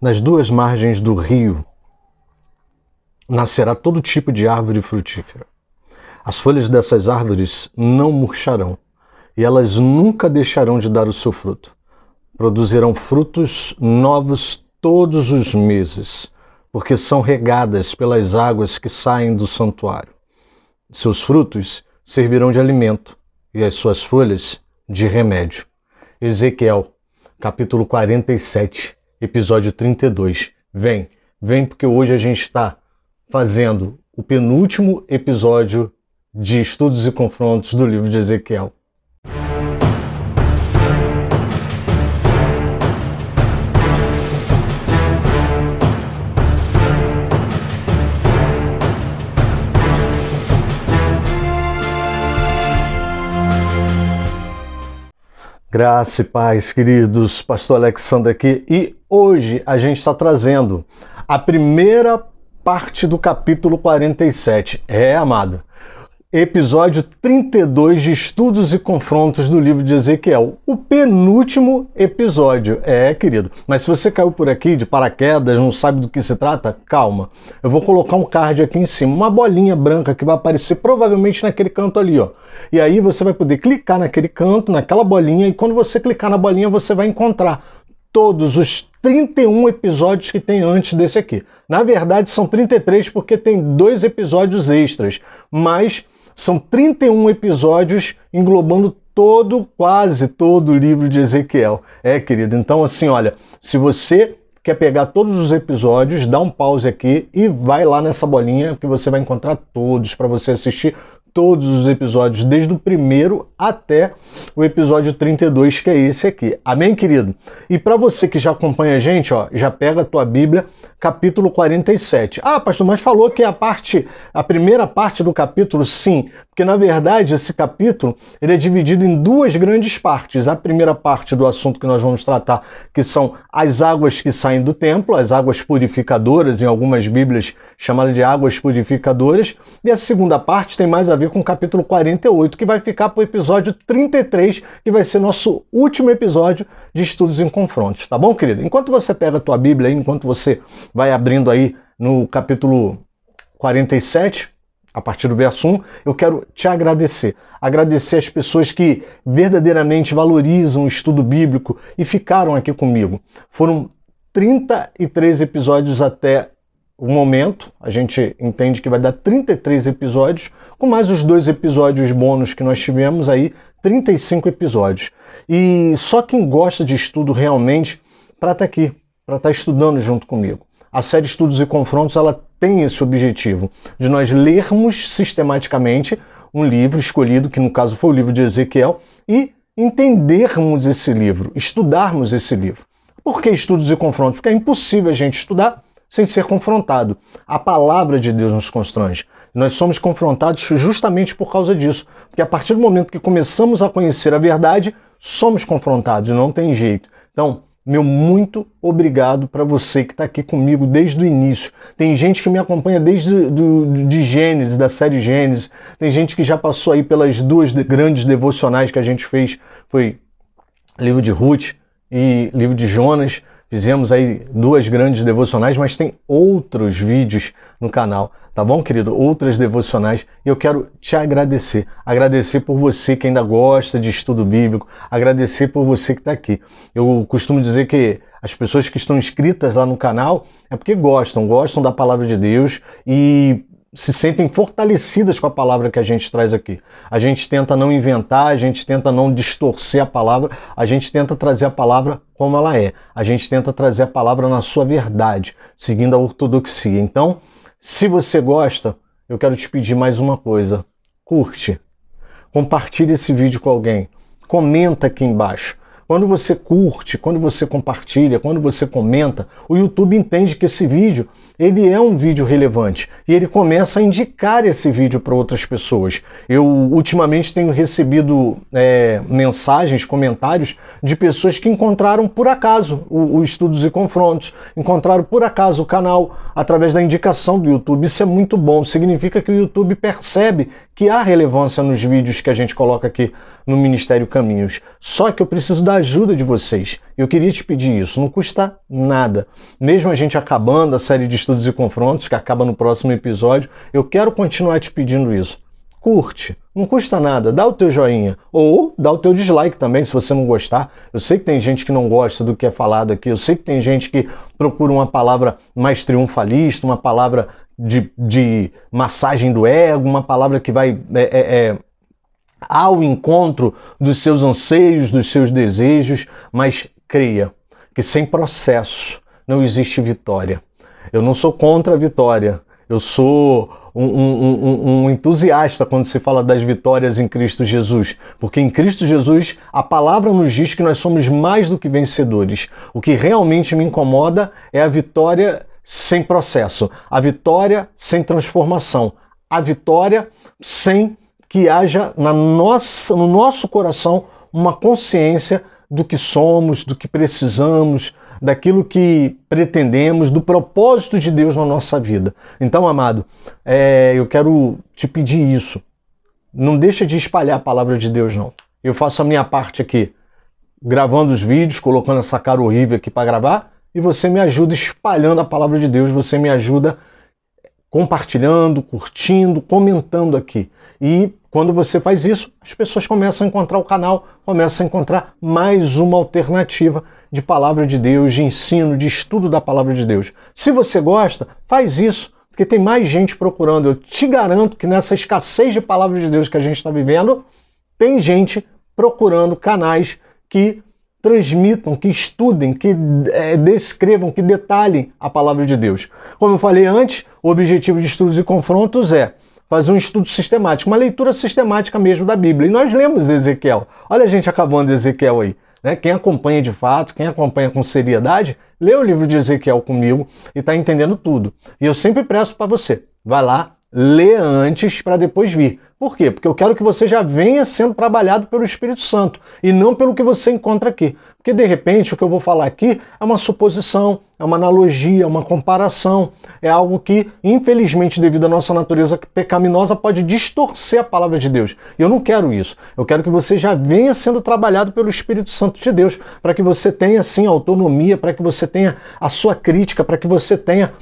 Nas duas margens do rio nascerá todo tipo de árvore frutífera. As folhas dessas árvores não murcharão, e elas nunca deixarão de dar o seu fruto. Produzirão frutos novos todos os meses, porque são regadas pelas águas que saem do santuário. Seus frutos servirão de alimento, e as suas folhas de remédio. Ezequiel, capítulo 47, episódio 32. Vem, porque hoje a gente está fazendo o penúltimo episódio de Estudos e Confrontos do livro de Ezequiel. Graça e paz, queridos, Pastor Alexandre aqui, e hoje a gente está trazendo a primeira parte do capítulo 47. Amado, episódio 32 de Estudos e Confrontos do livro de Ezequiel, o penúltimo episódio. Querido, mas se você caiu por aqui de paraquedas, não sabe do que se trata, calma. Eu vou colocar um card aqui em cima, uma bolinha branca que vai aparecer provavelmente naquele canto ali, ó. E aí você vai poder clicar naquele canto, naquela bolinha, e quando você clicar na bolinha, você vai encontrar todos os 31 episódios que tem antes desse aqui. Na verdade, são 33 porque tem 2 episódios extras, mas são 31 episódios englobando quase todo o livro de Ezequiel. Querido, então assim, olha, se você quer pegar todos os episódios, dá um pause aqui e vai lá nessa bolinha que você vai encontrar todos para você assistir todos os episódios, desde o primeiro até o episódio 32, que é esse aqui. Amém, querido? E para você que já acompanha a gente, ó, já pega a tua Bíblia, capítulo 47. Ah, pastor, mas falou que a primeira parte do capítulo, sim, porque na verdade esse capítulo ele é dividido em 2 grandes partes. A primeira parte do assunto que nós vamos tratar, que são as águas que saem do templo, as águas purificadoras, em algumas Bíblias chamadas de águas purificadoras, e a segunda parte tem mais a ver com o capítulo 48, que vai ficar para o episódio 33, que vai ser nosso último episódio de Estudos em Confrontos, tá bom, querido? Enquanto você pega a tua Bíblia aí, enquanto você vai abrindo aí no capítulo 47, a partir do verso 1, eu quero te agradecer. Agradecer as pessoas que verdadeiramente valorizam o estudo bíblico e ficaram aqui comigo. Foram 33 episódios até o momento, a gente entende que vai dar 33 episódios, com mais os 2 episódios bônus que nós tivemos aí, 35 episódios. E só quem gosta de estudo realmente para estar aqui, para estar estudando junto comigo. A série Estudos e Confrontos, ela tem esse objetivo, de nós lermos sistematicamente um livro escolhido, que no caso foi o livro de Ezequiel, e entendermos esse livro, estudarmos esse livro. Por que Estudos e Confrontos? Porque é impossível a gente estudar sem ser confrontado. A palavra de Deus nos constrange. Nós somos confrontados justamente por causa disso. Porque a partir do momento que começamos a conhecer a verdade, somos confrontados, não tem jeito. Então, meu muito obrigado para você que está aqui comigo desde o início. Tem gente que me acompanha desde de Gênesis, da série Gênesis. Tem gente que já passou aí pelas 2 grandes devocionais que a gente fez. Foi livro de Ruth e livro de Jonas. Fizemos aí 2 grandes devocionais, mas tem outros vídeos no canal, tá bom, querido? Outras devocionais. E eu quero te agradecer. Agradecer por você que ainda gosta de estudo bíblico. Agradecer por você que está aqui. Eu costumo dizer que as pessoas que estão inscritas lá no canal é porque gostam da palavra de Deus e se sentem fortalecidas com a palavra que a gente traz aqui. A gente tenta não inventar, a gente tenta não distorcer a palavra, a gente tenta trazer a palavra como ela é. A gente tenta trazer a palavra na sua verdade, seguindo a ortodoxia. Então, se você gosta, eu quero te pedir mais uma coisa. Curte, compartilhe esse vídeo com alguém, comenta aqui embaixo. Quando você curte, quando você compartilha, quando você comenta, o YouTube entende que esse vídeo ele é um vídeo relevante e ele começa a indicar esse vídeo para outras pessoas. Eu ultimamente tenho recebido mensagens, comentários de pessoas que encontraram por acaso o Estudos e Confrontos, encontraram por acaso o canal através da indicação do YouTube. Isso é muito bom, significa que o YouTube percebe que há relevância nos vídeos que a gente coloca aqui no Ministério Caminhos. Só que eu preciso da ajuda de vocês. Eu queria te pedir isso, não custa nada. Mesmo a gente acabando a série de estudos e confrontos, que acaba no próximo episódio, eu quero continuar te pedindo isso. Curte, não custa nada, dá o teu joinha, ou dá o teu dislike também, se você não gostar. Eu sei que tem gente que não gosta do que é falado aqui, eu sei que tem gente que procura uma palavra mais triunfalista, uma palavra de massagem do ego, uma palavra que vai ao encontro dos seus anseios, dos seus desejos, mas creia que sem processo não existe vitória. Eu não sou contra a vitória, eu sou um entusiasta quando se fala das vitórias em Cristo Jesus, porque em Cristo Jesus a palavra nos diz que nós somos mais do que vencedores. O que realmente me incomoda é a vitória sem processo, a vitória sem transformação, a vitória sem que haja no nosso coração uma consciência do que somos, do que precisamos, daquilo que pretendemos, do propósito de Deus na nossa vida. Então, amado, eu quero te pedir isso. Não deixa de espalhar a palavra de Deus, não. Eu faço a minha parte aqui, gravando os vídeos, colocando essa cara horrível aqui para gravar, e você me ajuda espalhando a palavra de Deus, você me ajuda compartilhando, curtindo, comentando aqui. E quando você faz isso, as pessoas começam a encontrar o canal, começam a encontrar mais uma alternativa de palavra de Deus, de ensino, de estudo da palavra de Deus. Se você gosta, faz isso, porque tem mais gente procurando. Eu te garanto que nessa escassez de palavra de Deus que a gente está vivendo, tem gente procurando canais que transmitam, que estudem, que descrevam, que detalhem a palavra de Deus. Como eu falei antes, o objetivo de estudos e confrontos é fazer um estudo sistemático, uma leitura sistemática mesmo da Bíblia. E nós lemos Ezequiel. Olha a gente acabando Ezequiel aí. Né? Quem acompanha de fato, quem acompanha com seriedade, lê o livro de Ezequiel comigo e está entendendo tudo. E eu sempre peço para você, vai lá, lê antes para depois vir. Por quê? Porque eu quero que você já venha sendo trabalhado pelo Espírito Santo e não pelo que você encontra aqui. Porque, de repente, o que eu vou falar aqui é uma suposição, é uma analogia, uma comparação, é algo que, infelizmente, devido à nossa natureza pecaminosa, pode distorcer a palavra de Deus. E eu não quero isso. Eu quero que você já venha sendo trabalhado pelo Espírito Santo de Deus, para que você tenha, sim, autonomia, para que você tenha a sua crítica, para que você tenha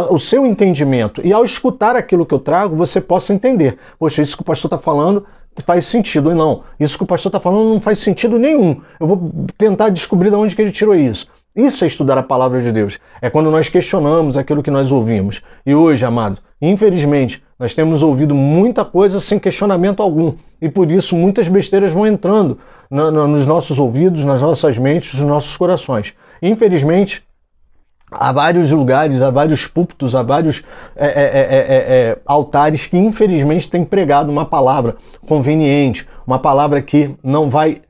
o seu entendimento. E ao escutar aquilo que eu trago, você possa entender. Poxa, isso que o pastor está falando faz sentido, ou não. Isso que o pastor está falando não faz sentido nenhum. Eu vou tentar descobrir de onde que ele tirou isso. Isso é estudar a palavra de Deus. É quando nós questionamos aquilo que nós ouvimos. E hoje, amado, infelizmente, nós temos ouvido muita coisa sem questionamento algum. E por isso muitas besteiras vão entrando nos nossos ouvidos, nas nossas mentes, nos nossos corações. Infelizmente, há vários lugares, há vários púlpitos, há vários altares que infelizmente têm pregado uma palavra conveniente, uma palavra que não vai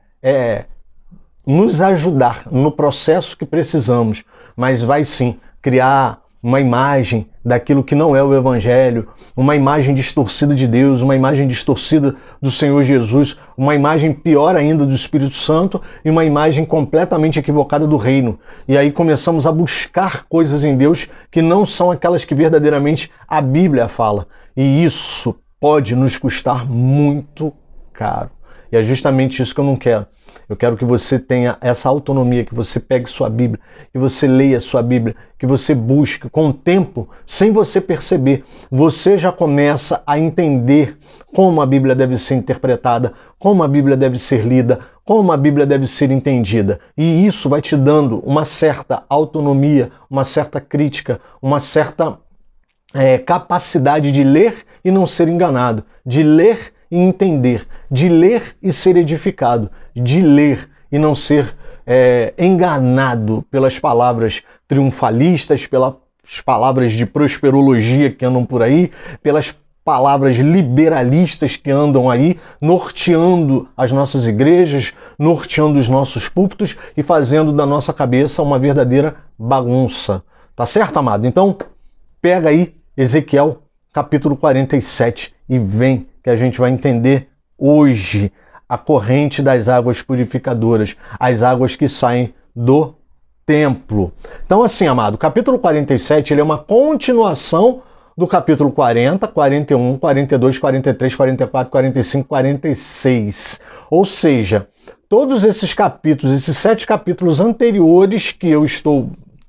nos ajudar no processo que precisamos, mas vai sim criar uma imagem daquilo que não é o Evangelho, uma imagem distorcida de Deus, uma imagem distorcida do Senhor Jesus, uma imagem pior ainda do Espírito Santo e uma imagem completamente equivocada do reino. E aí começamos a buscar coisas em Deus que não são aquelas que verdadeiramente a Bíblia fala. E isso pode nos custar muito caro. E é justamente isso que eu não quero. Eu quero que você tenha essa autonomia, que você pegue sua Bíblia, que você leia sua Bíblia, que você busque. Com o tempo, sem você perceber, você já começa a entender como a Bíblia deve ser interpretada, como a Bíblia deve ser lida, como a Bíblia deve ser entendida. E isso vai te dando uma certa autonomia, uma certa crítica, uma certa capacidade de ler e não ser enganado, de ler e entender, de ler e ser edificado, de ler e não ser enganado pelas palavras triunfalistas, pelas palavras de prosperologia que andam por aí, pelas palavras liberalistas que andam aí, norteando as nossas igrejas, norteando os nossos púlpitos e fazendo da nossa cabeça uma verdadeira bagunça. Tá certo, amado? Então, pega aí Ezequiel capítulo 47 e vem que a gente vai entender hoje a corrente das águas purificadoras, as águas que saem do templo. Então assim, amado, o capítulo 47 ele é uma continuação do capítulo 40, 41, 42, 43, 44, 45, 46. Ou seja, todos esses capítulos, esses 7 capítulos anteriores que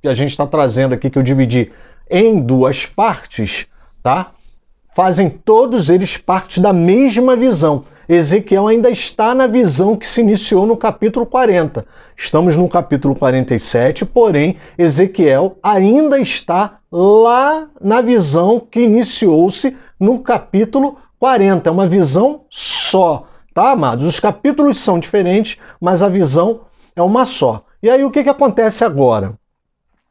a gente está trazendo aqui, que eu dividi em 2 partes, tá? Fazem todos eles parte da mesma visão. Ezequiel ainda está na visão que se iniciou no capítulo 40. Estamos no capítulo 47, porém, Ezequiel ainda está lá na visão que iniciou-se no capítulo 40. É uma visão só, tá, amados? Os capítulos são diferentes, mas a visão é uma só. E aí, o que acontece agora?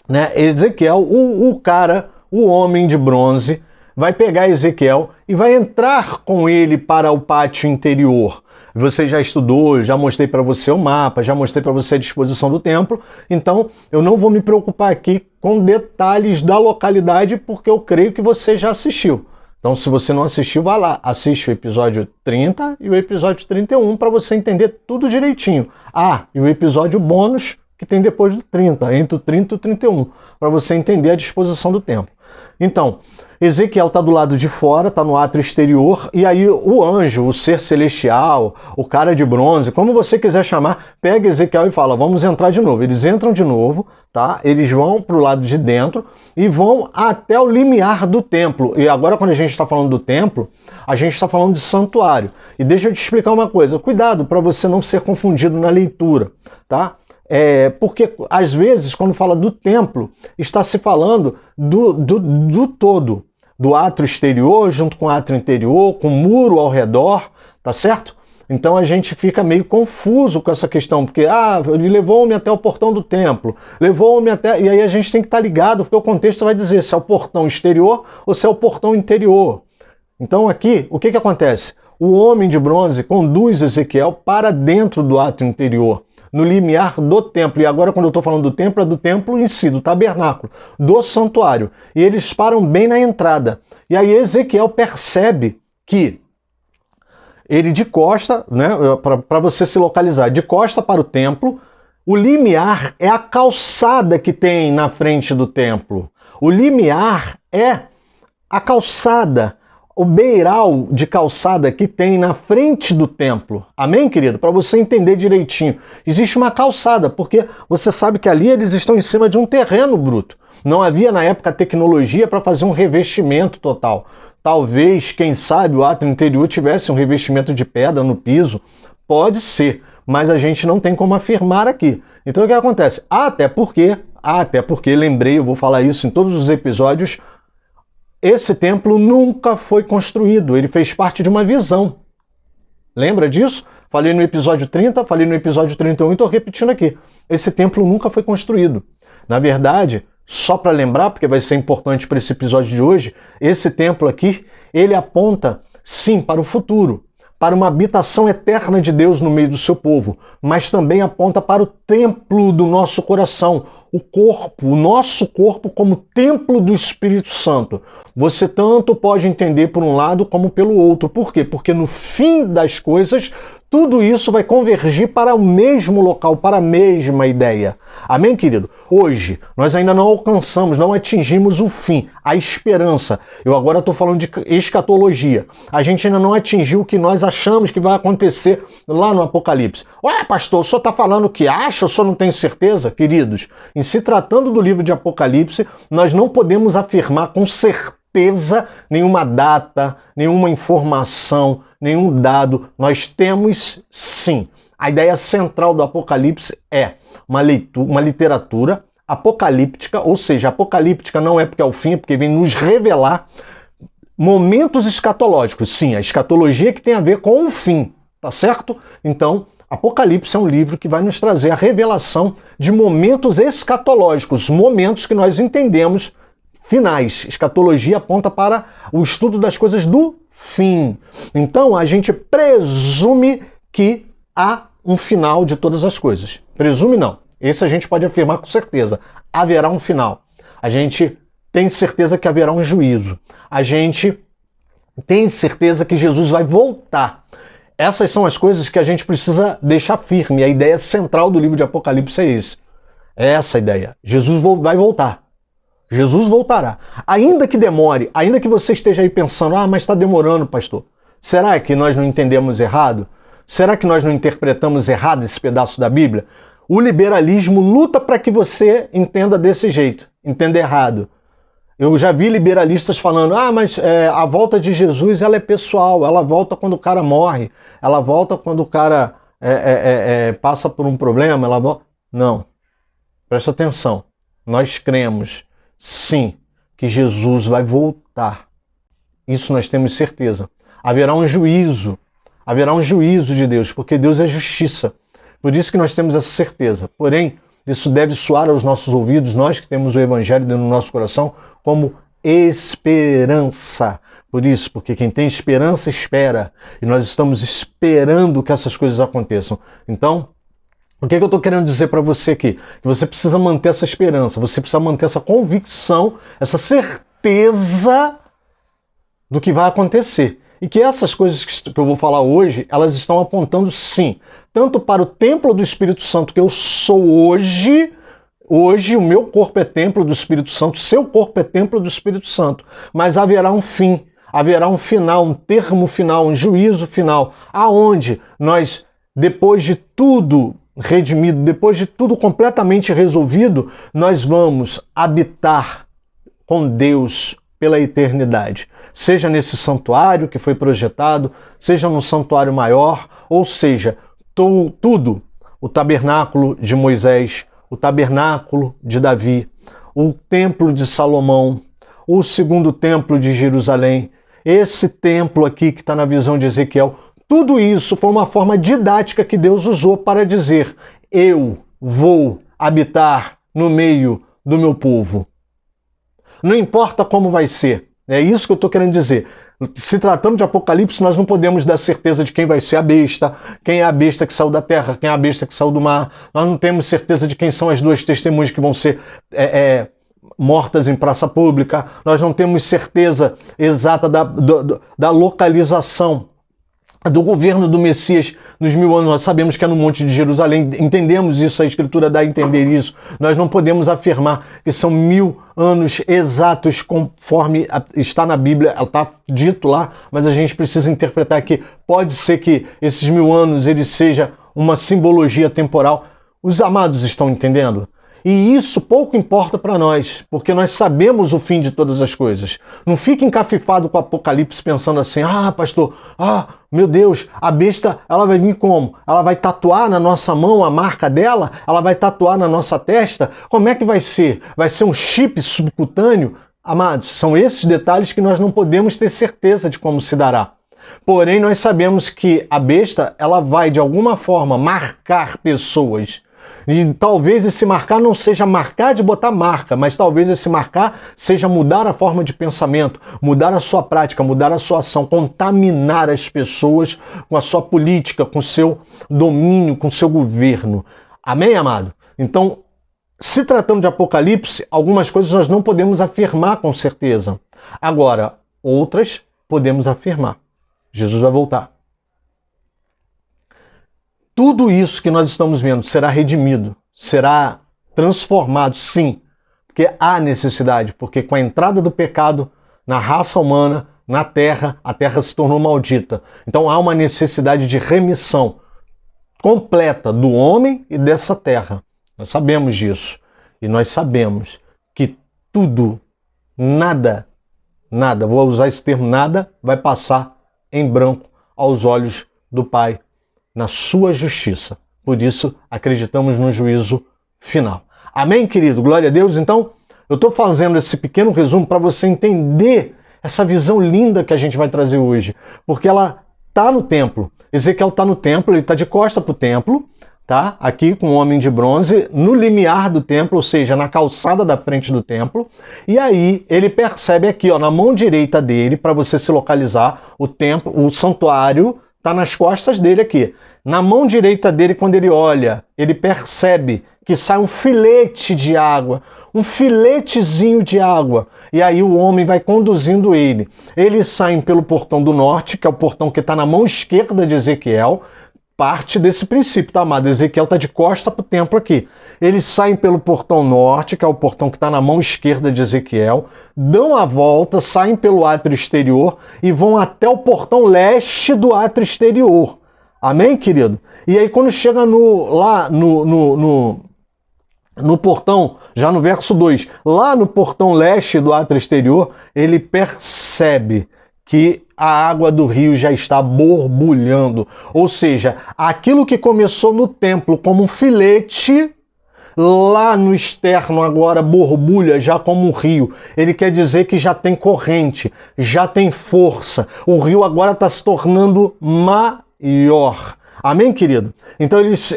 Né? Ezequiel, o homem de bronze, vai pegar Ezequiel e vai entrar com ele para o pátio interior. Você já estudou, já mostrei para você o mapa, já mostrei para você a disposição do templo, então eu não vou me preocupar aqui com detalhes da localidade, porque eu creio que você já assistiu. Então, se você não assistiu, vá lá, assiste o episódio 30 e o episódio 31 para você entender tudo direitinho. Ah, e o episódio bônus que tem depois do 30, entre o 30 e o 31, para você entender a disposição do templo. Então, Ezequiel está do lado de fora, está no átrio exterior, e aí o anjo, o ser celestial, o cara de bronze, como você quiser chamar, pega Ezequiel e fala, vamos entrar de novo. Eles entram de novo, tá? Eles vão para o lado de dentro e vão até o limiar do templo. E agora, quando a gente está falando do templo, a gente está falando de santuário. E deixa eu te explicar uma coisa, cuidado para você não ser confundido na leitura, tá? Porque, às vezes, quando fala do templo, está se falando do todo, do átrio exterior junto com o átrio interior, com o muro ao redor, tá certo? Então a gente fica meio confuso com essa questão, porque ele levou-me até o portão do templo, levou-me até... E aí a gente tem que estar ligado, porque o contexto vai dizer se é o portão exterior ou se é o portão interior. Então aqui, o que acontece? O homem de bronze conduz Ezequiel para dentro do átrio interior, no limiar do templo. E agora, quando eu estou falando do templo, é do templo em si, do tabernáculo, do santuário. E eles param bem na entrada. E aí Ezequiel percebe que ele de costa, né, para você se localizar, de costa para o templo, o limiar é a calçada que tem na frente do templo. O limiar é a calçada, o beiral de calçada que tem na frente do templo. Amém, querido? Para você entender direitinho. Existe uma calçada, porque você sabe que ali eles estão em cima de um terreno bruto. Não havia na época tecnologia para fazer um revestimento total. Talvez, quem sabe, o átrio interior tivesse um revestimento de pedra no piso. Pode ser, mas a gente não tem como afirmar aqui. Então o que acontece? Até porque, lembrei, eu vou falar isso em todos os episódios, esse templo nunca foi construído, ele fez parte de uma visão. Lembra disso? Falei no episódio 30, falei no episódio 31 e estou repetindo aqui. Esse templo nunca foi construído. Na verdade, só para lembrar, porque vai ser importante para esse episódio de hoje, esse templo aqui, ele aponta, sim, para o futuro, para uma habitação eterna de Deus no meio do seu povo, mas também aponta para o templo do nosso coração, o corpo, o nosso corpo como templo do Espírito Santo. Você tanto pode entender por um lado como pelo outro. Por quê? Porque no fim das coisas, tudo isso vai convergir para o mesmo local, para a mesma ideia. Amém, querido? Hoje, nós ainda não alcançamos, não atingimos o fim, a esperança. Eu agora estou falando de escatologia. A gente ainda não atingiu o que nós achamos que vai acontecer lá no Apocalipse. Ué, pastor, o senhor está falando que acha, o senhor não tem certeza? Queridos, em se tratando do livro de Apocalipse, nós não podemos afirmar com certeza nenhuma data, nenhuma informação, nenhum dado. Nós temos, sim, a ideia central do Apocalipse é uma literatura apocalíptica, ou seja, apocalíptica não é porque é o fim, é porque vem nos revelar momentos escatológicos. Sim, a escatologia que tem a ver com o fim, tá certo? Então, Apocalipse é um livro que vai nos trazer a revelação de momentos escatológicos, momentos que nós entendemos finais. Escatologia aponta para o estudo das coisas do fim. Então, a gente presume que há um final de todas as coisas. Presume não. Esse a gente pode afirmar com certeza. Haverá um final. A gente tem certeza que haverá um juízo. A gente tem certeza que Jesus vai voltar. Essas são as coisas que a gente precisa deixar firme. A ideia central do livro de Apocalipse é isso. É essa a ideia. Jesus vai voltar. Jesus voltará. Ainda que demore, ainda que você esteja aí pensando, mas está demorando, pastor. Será que nós não entendemos errado? Será que nós não interpretamos errado esse pedaço da Bíblia? O liberalismo luta para que você entenda desse jeito, entenda errado. Eu já vi liberalistas falando, mas a volta de Jesus ela é pessoal, ela volta quando o cara morre, ela volta quando o cara passa por um problema, ela volta... Não, presta atenção, nós cremos, sim, que Jesus vai voltar. Isso nós temos certeza. Haverá um juízo de Deus, porque Deus é justiça. Por isso que nós temos essa certeza. Porém, isso deve soar aos nossos ouvidos, nós que temos o Evangelho dentro do nosso coração, como esperança. Por isso, porque quem tem esperança, espera. E nós estamos esperando que essas coisas aconteçam. Então, o que eu estou querendo dizer para você aqui? Que você precisa manter essa esperança, você precisa manter essa convicção, essa certeza do que vai acontecer. E que essas coisas que eu vou falar hoje, elas estão apontando sim, tanto para o templo do Espírito Santo que eu sou hoje o meu corpo é templo do Espírito Santo, seu corpo é templo do Espírito Santo, mas haverá um fim, haverá um final, um termo final, um juízo final, aonde nós, depois de tudo redimido, depois de tudo completamente resolvido, nós vamos habitar com Deus pela eternidade. Seja nesse santuário que foi projetado, seja num santuário maior, ou seja, tudo, o tabernáculo de Moisés, o tabernáculo de Davi, o templo de Salomão, o segundo templo de Jerusalém, esse templo aqui que está na visão de Ezequiel, tudo isso foi uma forma didática que Deus usou para dizer: eu vou habitar no meio do meu povo. Não importa como vai ser. É isso que eu estou querendo dizer. Se tratando de Apocalipse, nós não podemos dar certeza de quem vai ser a besta, quem é a besta que saiu da terra, quem é a besta que saiu do mar. Nós não temos certeza de quem são as duas testemunhas que vão ser mortas em praça pública. Nós não temos certeza exata da localização do governo do Messias nos 1000 anos. Nós sabemos que é no Monte de Jerusalém, entendemos isso, a Escritura dá a entender isso. Nós não podemos afirmar que são 1000 anos exatos conforme está na Bíblia, está dito lá, mas a gente precisa interpretar que pode ser que esses 1000 anos ele seja uma simbologia temporal. Os amados estão entendendo? E isso pouco importa para nós, porque nós sabemos o fim de todas as coisas. Não fique encafifado com o Apocalipse pensando assim, pastor, meu Deus, a besta, ela vai vir como? Ela vai tatuar na nossa mão a marca dela? Ela vai tatuar na nossa testa? Como é que vai ser? Vai ser um chip subcutâneo? Amados, são esses detalhes que nós não podemos ter certeza de como se dará. Porém, nós sabemos que a besta, ela vai de alguma forma marcar pessoas. E talvez esse marcar não seja marcar de botar marca, mas talvez esse marcar seja mudar a forma de pensamento, mudar a sua prática, mudar a sua ação, contaminar as pessoas com a sua política, com o seu domínio, com o seu governo. Amém, amado? Então, se tratando de Apocalipse, algumas coisas nós não podemos afirmar com certeza. Agora, outras podemos afirmar. Jesus vai voltar. Tudo isso que nós estamos vendo será redimido, será transformado, sim, porque há necessidade, porque com a entrada do pecado na raça humana, na terra, a terra se tornou maldita. Então há uma necessidade de remissão completa do homem e dessa terra. Nós sabemos disso. E nós sabemos que tudo, nada, vou usar esse termo, nada, vai passar em branco aos olhos do Pai, na sua justiça. Por isso, acreditamos no juízo final. Amém, querido? Glória a Deus. Então, eu estou fazendo esse pequeno resumo para você entender essa visão linda que a gente vai trazer hoje. Porque ela está no templo. Ezequiel está no templo, ele está de costa para o templo, tá? Aqui com o homem de bronze, no limiar do templo, ou seja, na calçada da frente do templo. E aí, ele percebe aqui, na mão direita dele, para você se localizar, o templo, o santuário, está nas costas dele aqui. Na mão direita dele, quando ele olha, ele percebe que sai um filete de água, um filetezinho de água. E aí o homem vai conduzindo ele. Eles saem pelo portão do norte, que é o portão que está na mão esquerda de Ezequiel. Parte desse princípio, tá, amado? Ezequiel está de costa para o templo aqui. Eles saem pelo portão norte, que é o portão que está na mão esquerda de Ezequiel, dão a volta, saem pelo átrio exterior e vão até o portão leste do átrio exterior. Amém, querido? E aí quando chega lá no portão, já no verso 2, lá no portão leste do átrio exterior, ele percebe que a água do rio já está borbulhando. Ou seja, aquilo que começou no templo como um filete, lá no externo agora borbulha já como um rio. Ele quer dizer que já tem corrente, já tem força. O rio agora está se tornando maior. Amém, querido? Então eles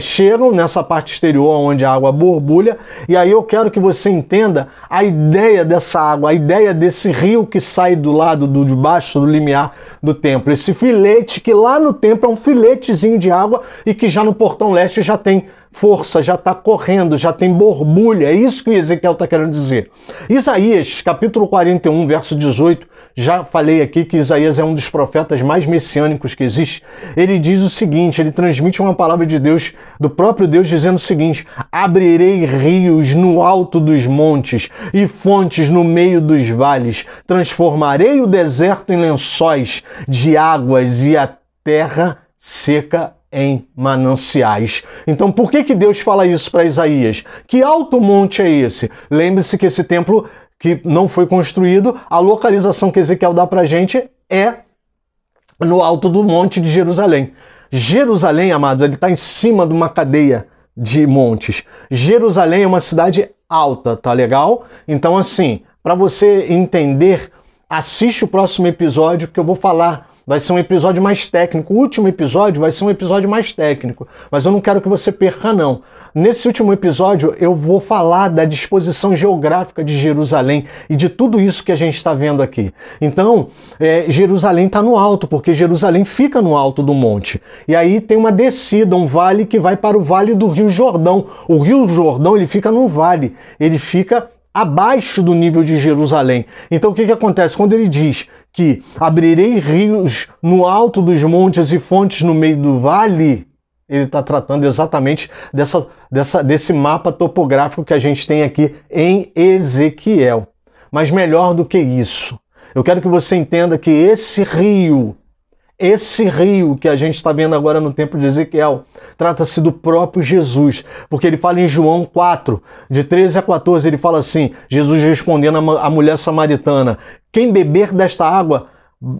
chegam nessa parte exterior onde a água borbulha, e aí eu quero que você entenda a ideia dessa água, a ideia desse rio que sai do lado de baixo do limiar do templo. Esse filete que lá no templo é um filetezinho de água e que já no portão leste já tem força, já está correndo, já tem borbulha. É isso que Ezequiel está querendo dizer. Isaías, capítulo 41, verso 18, já falei aqui que Isaías é um dos profetas mais messiânicos que existe. Ele diz o seguinte, ele transmite uma palavra de Deus, do próprio Deus, dizendo o seguinte: abrirei rios no alto dos montes e fontes no meio dos vales. Transformarei o deserto em lençóis de águas e a terra seca em mananciais. Então, por que Deus fala isso para Isaías? Que alto monte é esse? Lembre-se que esse templo que não foi construído, a localização que Ezequiel dá para a gente é no alto do monte de Jerusalém. Jerusalém, amados, ele está em cima de uma cadeia de montes. Jerusalém é uma cidade alta, tá legal? Então, assim, para você entender, assiste o próximo episódio que eu vou falar. Vai ser um episódio mais técnico. O último episódio vai ser um episódio mais técnico. Mas eu não quero que você perca, não. Nesse último episódio, eu vou falar da disposição geográfica de Jerusalém e de tudo isso que a gente está vendo aqui. Então, Jerusalém está no alto, porque Jerusalém fica no alto do monte. E aí tem uma descida, um vale que vai para o vale do Rio Jordão. O Rio Jordão, ele fica num vale. Ele fica abaixo do nível de Jerusalém. Então, o que acontece? Quando ele diz que abrirei rios no alto dos montes e fontes no meio do vale, ele está tratando exatamente desse mapa topográfico que a gente tem aqui em Ezequiel. Mas melhor do que isso, eu quero que você entenda que esse rio que a gente está vendo agora no templo de Ezequiel, trata-se do próprio Jesus, porque ele fala em João 4, de 13 a 14, ele fala assim, Jesus respondendo à mulher samaritana: quem beber desta água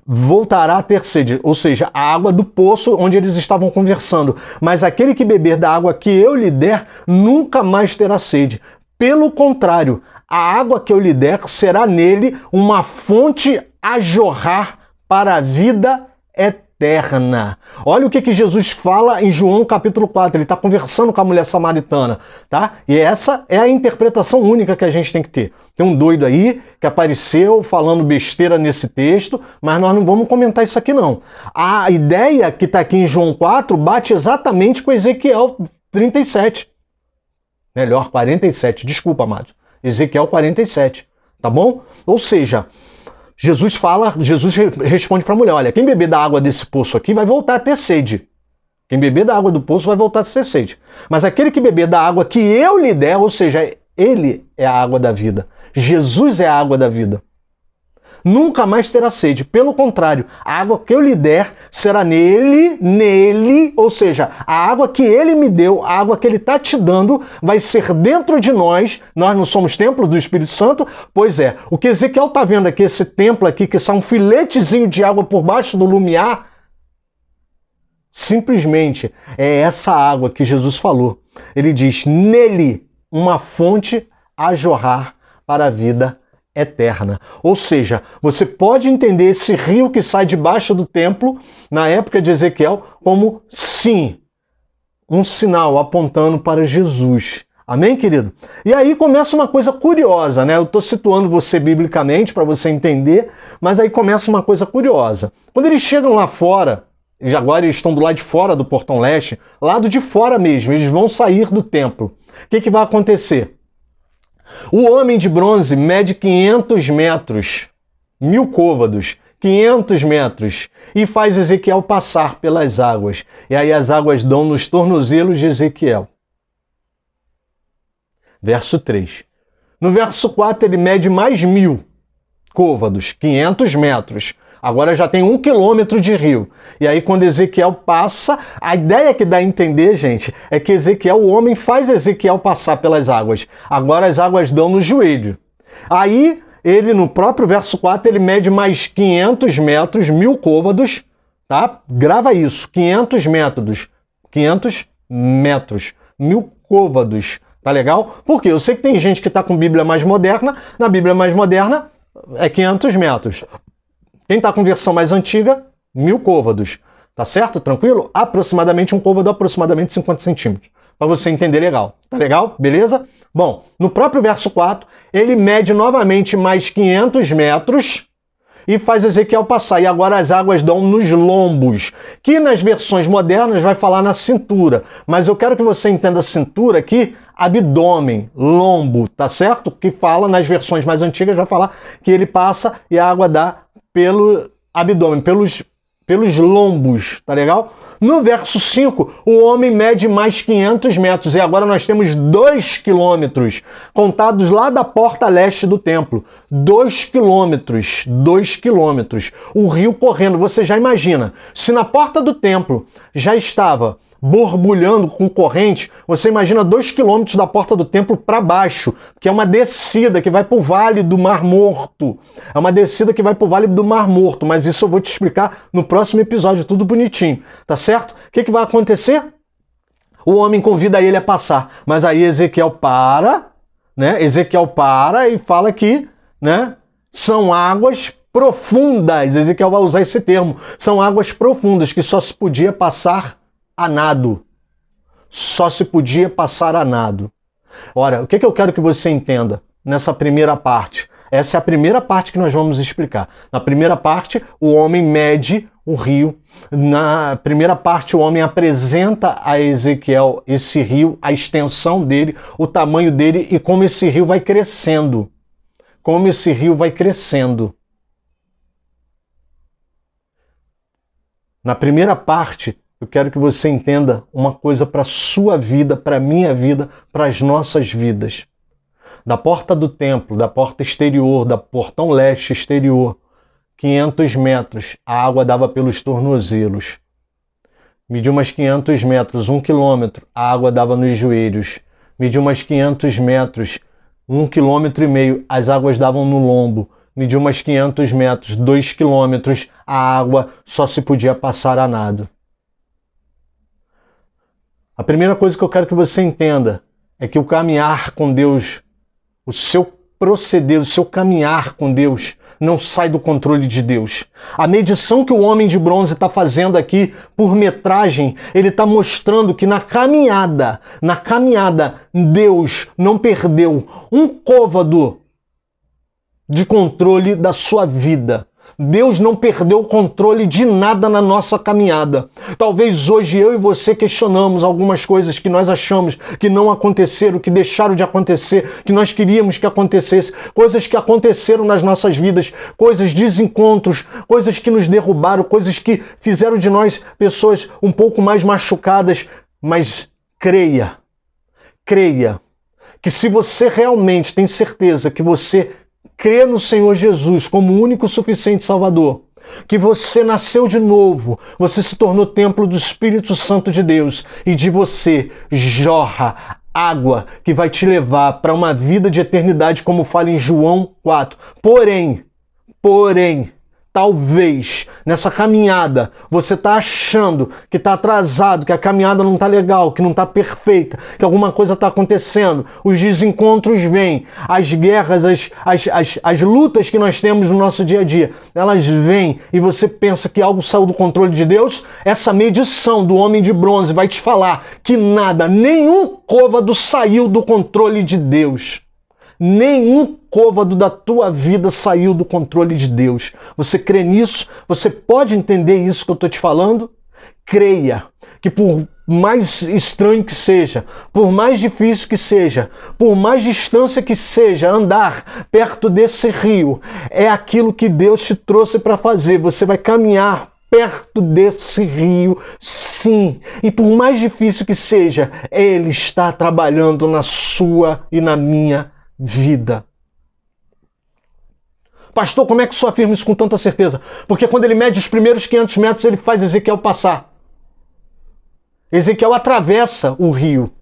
voltará a ter sede, ou seja, a água do poço onde eles estavam conversando, mas aquele que beber da água que eu lhe der, nunca mais terá sede. Pelo contrário, a água que eu lhe der será nele uma fonte a jorrar para a vida eterna. Olha o que Jesus fala em João capítulo 4, ele está conversando com a mulher samaritana, tá? E essa é a interpretação única que a gente tem que ter. Tem um doido aí que apareceu falando besteira nesse texto, mas nós não vamos comentar isso aqui não. A ideia que está aqui em João 4 bate exatamente com Ezequiel 37. Melhor, 47, desculpa, amado. Ezequiel 47, tá bom? Ou seja, Jesus responde para a mulher, olha, quem beber da água desse poço aqui vai voltar a ter sede. Quem beber da água do poço vai voltar a ter sede. Mas aquele que beber da água que eu lhe der, ou seja, ele é a água da vida. Jesus é a água da vida. Nunca mais terá sede. Pelo contrário, a água que eu lhe der será nele, ou seja, a água que ele me deu, a água que ele está te dando, vai ser dentro de nós. Nós não somos templo do Espírito Santo? Pois é. O que Ezequiel está vendo aqui, esse templo aqui, que são um filetezinho de água por baixo do lumiar, simplesmente é essa água que Jesus falou. Ele diz, nele, uma fonte a jorrar para a vida eterna. Ou seja, você pode entender esse rio que sai debaixo do templo, na época de Ezequiel, como, sim, um sinal apontando para Jesus. Amém, querido? E aí começa uma coisa curiosa, né? Eu estou situando você biblicamente para você entender, mas aí começa uma coisa curiosa. Quando eles chegam lá fora, e agora eles estão do lado de fora do portão leste, lado de fora mesmo, eles vão sair do templo. O que vai acontecer? O homem de bronze mede 500 metros, 1000 côvados, 500 metros, e faz Ezequiel passar pelas águas. E aí as águas dão nos tornozelos de Ezequiel. Verso 3. No verso 4 ele mede mais 1000 côvados, 500 metros. Agora já tem 1 quilômetro de rio. E aí quando Ezequiel passa, a ideia que dá a entender, gente, é que Ezequiel, o homem faz Ezequiel passar pelas águas. Agora as águas dão no joelho. Aí ele, no próprio verso 4, ele mede mais 500 metros, 1000 côvados, tá? Grava isso, 500 metros, 500 metros, 1000 côvados, tá legal? Porque eu sei que tem gente que está com Bíblia mais moderna, na Bíblia mais moderna é 500 metros. Quem está com versão mais antiga, 1000 côvados, tá certo? Tranquilo? Aproximadamente um côvado, aproximadamente 50 centímetros, para você entender legal, tá legal? Beleza? Bom, no próprio verso 4, ele mede novamente mais 500 metros e faz Ezequiel passar. E agora as águas dão nos lombos, que nas versões modernas vai falar na cintura. Mas eu quero que você entenda cintura aqui, abdômen, lombo, tá certo? Que fala nas versões mais antigas, vai falar que ele passa e a água dá pelo abdômen, pelos lombos, tá legal? No verso 5, o homem mede mais 500 metros e agora nós temos 2 quilômetros, contados lá da porta leste do templo. 2 quilômetros, 2 quilômetros. O rio correndo, você já imagina, se na porta do templo já estava borbulhando com corrente, você imagina 2 quilômetros da porta do templo para baixo, que é uma descida que vai para o Vale do Mar Morto. É uma descida que vai para o Vale do Mar Morto, mas isso eu vou te explicar no próximo episódio, tudo bonitinho, tá certo? O que vai acontecer? O homem convida ele a passar, mas aí Ezequiel para, né? Ezequiel para e fala que, né, são águas profundas. Ezequiel vai usar esse termo. São águas profundas que só se podia passar a nado. Só se podia passar a nado. Ora, o que eu quero que você entenda nessa primeira parte? Essa é a primeira parte que nós vamos explicar. Na primeira parte, o homem mede o rio. Na primeira parte, o homem apresenta a Ezequiel esse rio, a extensão dele, o tamanho dele e como esse rio vai crescendo. Como esse rio vai crescendo. Na primeira parte, eu quero que você entenda uma coisa para a sua vida, para a minha vida, para as nossas vidas. Da porta do templo, da porta exterior, da portão leste exterior, 500 metros, a água dava pelos tornozelos. Mediu umas 500 metros, 1 quilômetro, a água dava nos joelhos. Mediu umas 500 metros, 1,5 quilômetros, as águas davam no lombo. Mediu umas 500 metros, 2 quilômetros, a água só se podia passar a nado. A primeira coisa que eu quero que você entenda é que o caminhar com Deus, o seu proceder, o seu caminhar com Deus, não sai do controle de Deus. A medição que o homem de bronze está fazendo aqui por metragem, ele está mostrando que na caminhada, Deus não perdeu um côvado de controle da sua vida. Deus não perdeu o controle de nada na nossa caminhada. Talvez hoje eu e você questionamos algumas coisas que nós achamos que não aconteceram, que deixaram de acontecer, que nós queríamos que acontecesse, coisas que aconteceram nas nossas vidas, coisas, desencontros, coisas que nos derrubaram, coisas que fizeram de nós pessoas um pouco mais machucadas. Mas creia que se você realmente tem certeza que você crê no Senhor Jesus como o único suficiente Salvador, que você nasceu de novo, você se tornou templo do Espírito Santo de Deus e de você jorra água que vai te levar para uma vida de eternidade, como fala em João 4. Porém, talvez nessa caminhada você está achando que está atrasado, que a caminhada não está legal, que não está perfeita, que alguma coisa está acontecendo, os desencontros vêm, as guerras, as lutas que nós temos no nosso dia a dia, elas vêm e você pensa que algo saiu do controle de Deus. Essa medição do homem de bronze vai te falar que nada, nenhum côvado saiu do controle de Deus. Nenhum côvado da tua vida saiu do controle de Deus. Você crê nisso? Você pode entender isso que eu estou te falando? Creia que por mais estranho que seja, por mais difícil que seja, por mais distância que seja, andar perto desse rio, é aquilo que Deus te trouxe para fazer. Você vai caminhar perto desse rio, sim. E por mais difícil que seja, Ele está trabalhando na sua e na minha vida. Pastor, como é que o senhor afirma isso com tanta certeza? Porque quando ele mede os primeiros 500 metros, ele faz Ezequiel passar. Ezequiel atravessa o rio.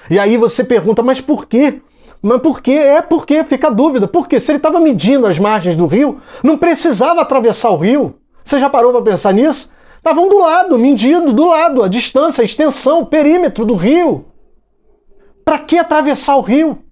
E aí você pergunta, mas por quê? Mas por quê? Porque fica a dúvida. Por quê? Se ele estava medindo as margens do rio, não precisava atravessar o rio. Você já parou para pensar nisso? Estavam do lado, medindo do lado, a distância, a extensão, o perímetro do rio. Para que atravessar o rio?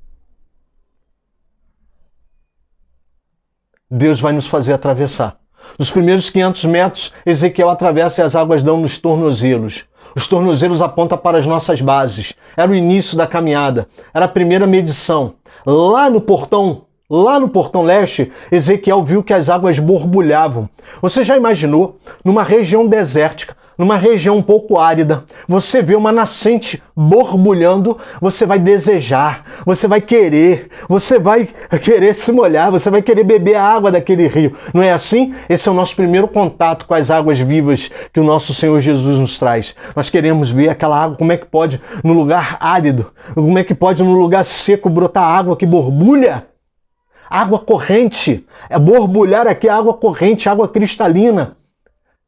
Deus vai nos fazer atravessar. Nos primeiros 500 metros, Ezequiel atravessa e as águas dão nos tornozelos. Os tornozelos apontam para as nossas bases. Era o início da caminhada. Era a primeira medição. Lá no portão leste, Ezequiel viu que as águas borbulhavam. Você já imaginou, numa região desértica, numa região um pouco árida, você vê uma nascente borbulhando, você vai desejar, você vai querer se molhar, você vai querer beber a água daquele rio. Não é assim? Esse é o nosso primeiro contato com as águas vivas que o nosso Senhor Jesus nos traz. Nós queremos ver aquela água, como é que pode, no lugar árido, como é que pode, no lugar seco, brotar água que borbulha? Água corrente. É borbulhar aqui água corrente, água cristalina.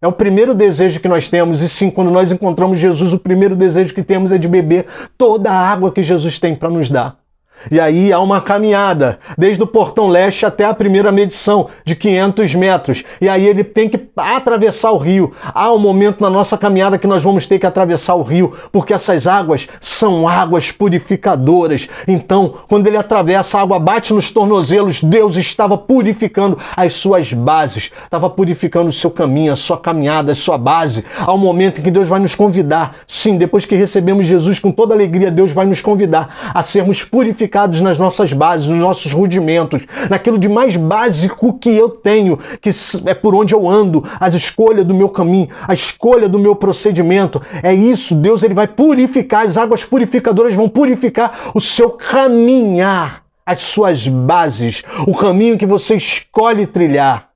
É o primeiro desejo que nós temos, e sim, quando nós encontramos Jesus, o primeiro desejo que temos é de beber toda a água que Jesus tem para nos dar. E aí há uma caminhada, desde o portão leste até a primeira medição, de 500 metros. E aí ele tem que atravessar o rio. Há um momento na nossa caminhada que nós vamos ter que atravessar o rio, porque essas águas são águas purificadoras. Então, quando ele atravessa, a água bate nos tornozelos, Deus estava purificando as suas bases, estava purificando o seu caminho, a sua caminhada, a sua base. Há um momento em que Deus vai nos convidar. Sim, depois que recebemos Jesus com toda alegria, Deus vai nos convidar a sermos purificados nas nossas bases, nos nossos rudimentos, naquilo de mais básico que eu tenho, que é por onde eu ando, a escolha do meu caminho, a escolha do meu procedimento. É isso, Deus ele vai purificar, as águas purificadoras vão purificar o seu caminhar, as suas bases, o caminho que você escolhe trilhar.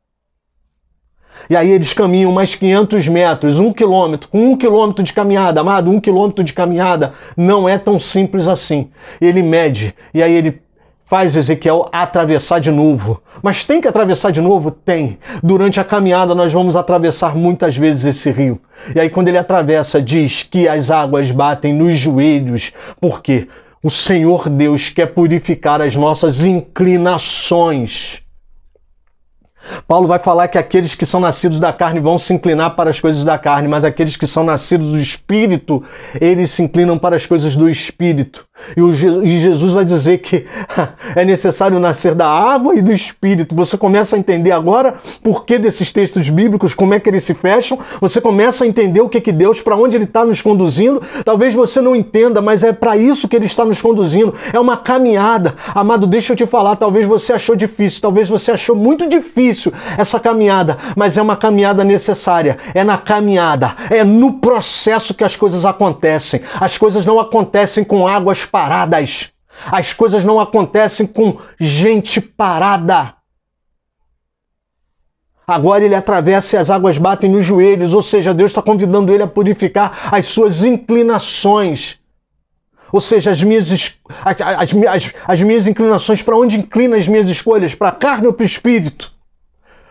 E aí eles caminham mais 500 metros, 1 quilômetro, com 1 quilômetro de caminhada. Amado, 1 quilômetro de caminhada não é tão simples assim. Ele mede, e aí ele faz Ezequiel atravessar de novo. Mas tem que atravessar de novo? Tem. Durante a caminhada nós vamos atravessar muitas vezes esse rio. E aí quando ele atravessa, diz que as águas batem nos joelhos. Por quê? O Senhor Deus quer purificar as nossas inclinações. Paulo vai falar que aqueles que são nascidos da carne vão se inclinar para as coisas da carne, mas aqueles que são nascidos do Espírito, eles se inclinam para as coisas do Espírito. E Jesus vai dizer que é necessário nascer da água e do Espírito. Você começa a entender agora por que desses textos bíblicos, como é que eles se fecham. Você começa a entender o que Deus, para onde Ele está nos conduzindo. Talvez você não entenda, mas é para isso que Ele está nos conduzindo. É uma caminhada. Amado, deixa eu te falar, talvez você achou difícil, talvez você achou muito difícil essa caminhada, mas é uma caminhada necessária. É na caminhada, é no processo que as coisas acontecem. As coisas não acontecem com águas paradas. As coisas não acontecem com gente parada. Agora ele atravessa e as águas batem nos joelhos, ou seja, Deus está convidando ele a purificar as suas inclinações. Ou seja, as minhas inclinações, para onde inclina as minhas escolhas? Para a carne ou para o espírito?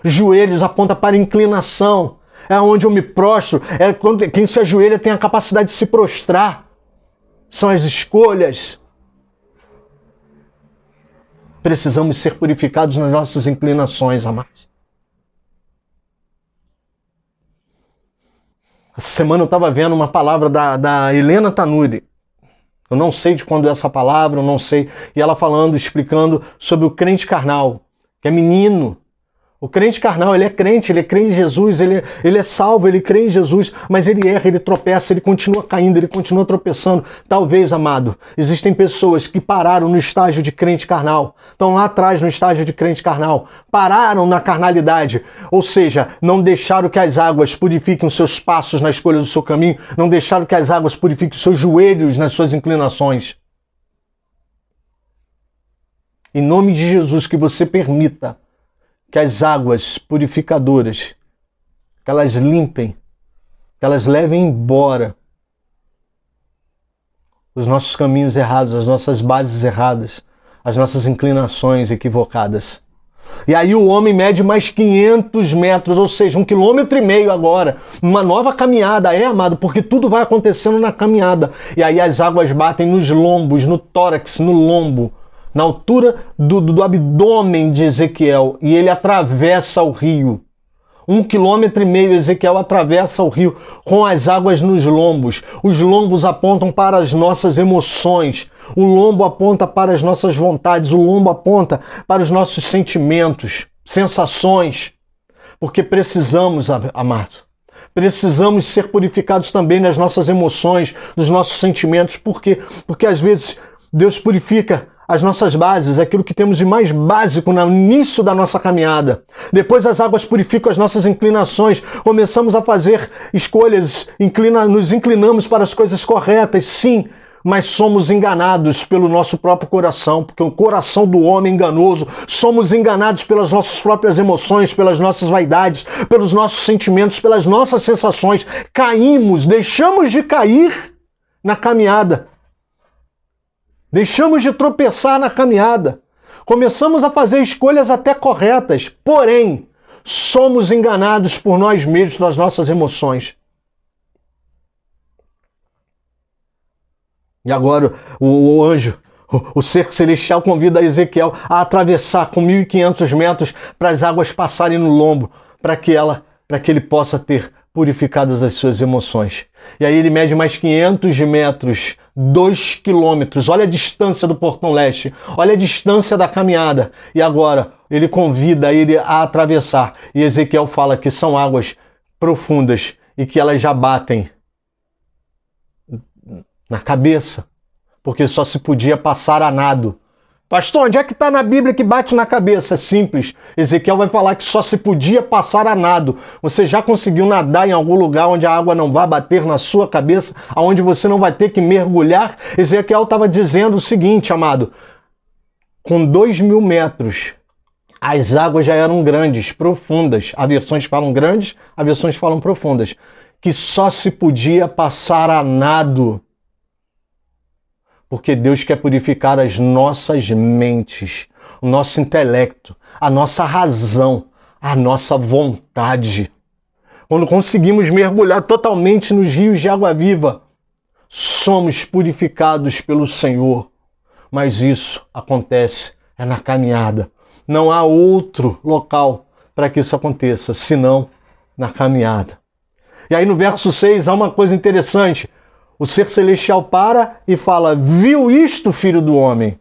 Joelhos aponta para inclinação. É onde eu me prostro. É quando quem se ajoelha tem a capacidade de se prostrar. São as escolhas. Precisamos ser purificados nas nossas inclinações, amados. Essa semana eu estava vendo uma palavra da Helena Tanuri. Eu não sei de quando é essa palavra, eu não sei. E ela falando, explicando sobre o crente carnal, que é menino. O crente carnal, ele é crente em Jesus, ele é salvo, ele crê em Jesus, mas ele erra, ele tropeça, ele continua caindo, ele continua tropeçando. Talvez, amado, existem pessoas que pararam no estágio de crente carnal, estão lá atrás no estágio de crente carnal, pararam na carnalidade, ou seja, não deixaram que as águas purifiquem os seus passos na escolha do seu caminho, não deixaram que as águas purifiquem os seus joelhos nas suas inclinações. Em nome de Jesus, que você permita que as águas purificadoras, que elas limpem, que elas levem embora os nossos caminhos errados, as nossas bases erradas, as nossas inclinações equivocadas. E aí o homem mede mais 500 metros, ou seja, 1,5 km agora. Uma nova caminhada, amado, porque tudo vai acontecendo na caminhada. E aí as águas batem nos lombos, no tórax, no lombo, na altura do abdômen de Ezequiel. E ele atravessa o rio. 1,5 km, Ezequiel atravessa o rio com as águas nos lombos. Os lombos apontam para as nossas emoções. O lombo aponta para as nossas vontades. O lombo aponta para os nossos sentimentos, sensações. Porque precisamos, amado, precisamos ser purificados também nas nossas emoções, nos nossos sentimentos. Por quê? Porque às vezes Deus purifica as nossas bases, aquilo que temos de mais básico no início da nossa caminhada. Depois as águas purificam as nossas inclinações, começamos a fazer escolhas, nos inclinamos para as coisas corretas, sim, mas somos enganados pelo nosso próprio coração, porque o coração do homem é enganoso. Somos enganados pelas nossas próprias emoções, pelas nossas vaidades, pelos nossos sentimentos, pelas nossas sensações. Caímos, deixamos de cair na caminhada. Deixamos de tropeçar na caminhada. Começamos a fazer escolhas até corretas, porém, somos enganados por nós mesmos nas nossas emoções. E agora o anjo, o ser celestial, convida Ezequiel a atravessar com 1.500 metros para as águas passarem no lombo, para que ele possa ter purificadas as suas emoções. E aí ele mede mais 500 metros, 2 quilômetros. Olha a distância do portão leste, olha a distância da caminhada. E agora ele convida ele a atravessar. E Ezequiel fala que são águas profundas e que elas já batem na cabeça, porque só se podia passar a nado. Pastor, onde é que está na Bíblia que bate na cabeça? É simples. Ezequiel vai falar que só se podia passar a nado. Você já conseguiu nadar em algum lugar onde a água não vai bater na sua cabeça, onde você não vai ter que mergulhar? Ezequiel estava dizendo o seguinte, amado, com 2.000 metros, as águas já eram grandes, profundas. Há versões falam grandes, há versões falam profundas. Que só se podia passar a nado. Porque Deus quer purificar as nossas mentes, o nosso intelecto, a nossa razão, a nossa vontade. Quando conseguimos mergulhar totalmente nos rios de água viva, somos purificados pelo Senhor. Mas isso acontece na caminhada. Não há outro local para que isso aconteça, senão na caminhada. E aí no verso 6 há uma coisa interessante. O ser celestial para e fala, viu isto, filho do homem?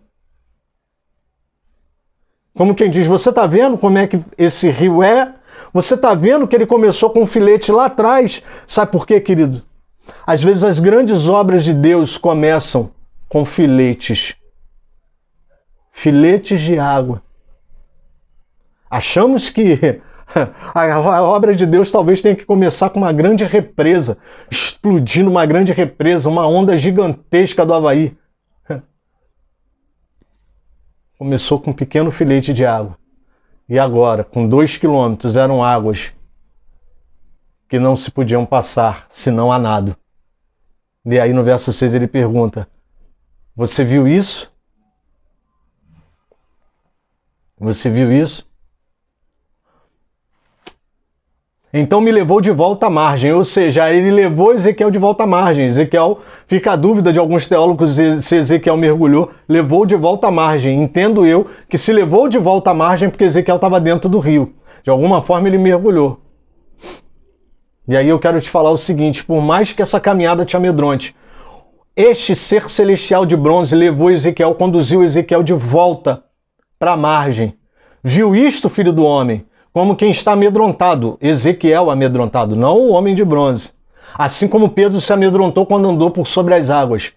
Como quem diz, você está vendo como é que esse rio é? Você está vendo que ele começou com um filete lá atrás? Sabe por quê, querido? Às vezes as grandes obras de Deus começam com filetes. Filetes de água. Achamos que a obra de Deus talvez tenha que começar com uma grande represa, explodindo uma grande represa, uma onda gigantesca do Havaí. Começou com um pequeno filete de água. E agora, com 2 quilômetros, eram águas que não se podiam passar, senão a nado. E aí no verso 6 ele pergunta, você viu isso? Você viu isso? Então me levou de volta à margem, ou seja, ele levou Ezequiel de volta à margem. Ezequiel, fica a dúvida de alguns teólogos se Ezequiel mergulhou, levou de volta à margem. Entendo eu que se levou de volta à margem porque Ezequiel estava dentro do rio. De alguma forma ele mergulhou. E aí eu quero te falar o seguinte, por mais que essa caminhada te amedronte, este ser celestial de bronze levou Ezequiel, conduziu Ezequiel de volta para a margem. Viu isto, filho do homem? Como quem está amedrontado, Ezequiel amedrontado, não o homem de bronze. Assim como Pedro se amedrontou quando andou por sobre as águas.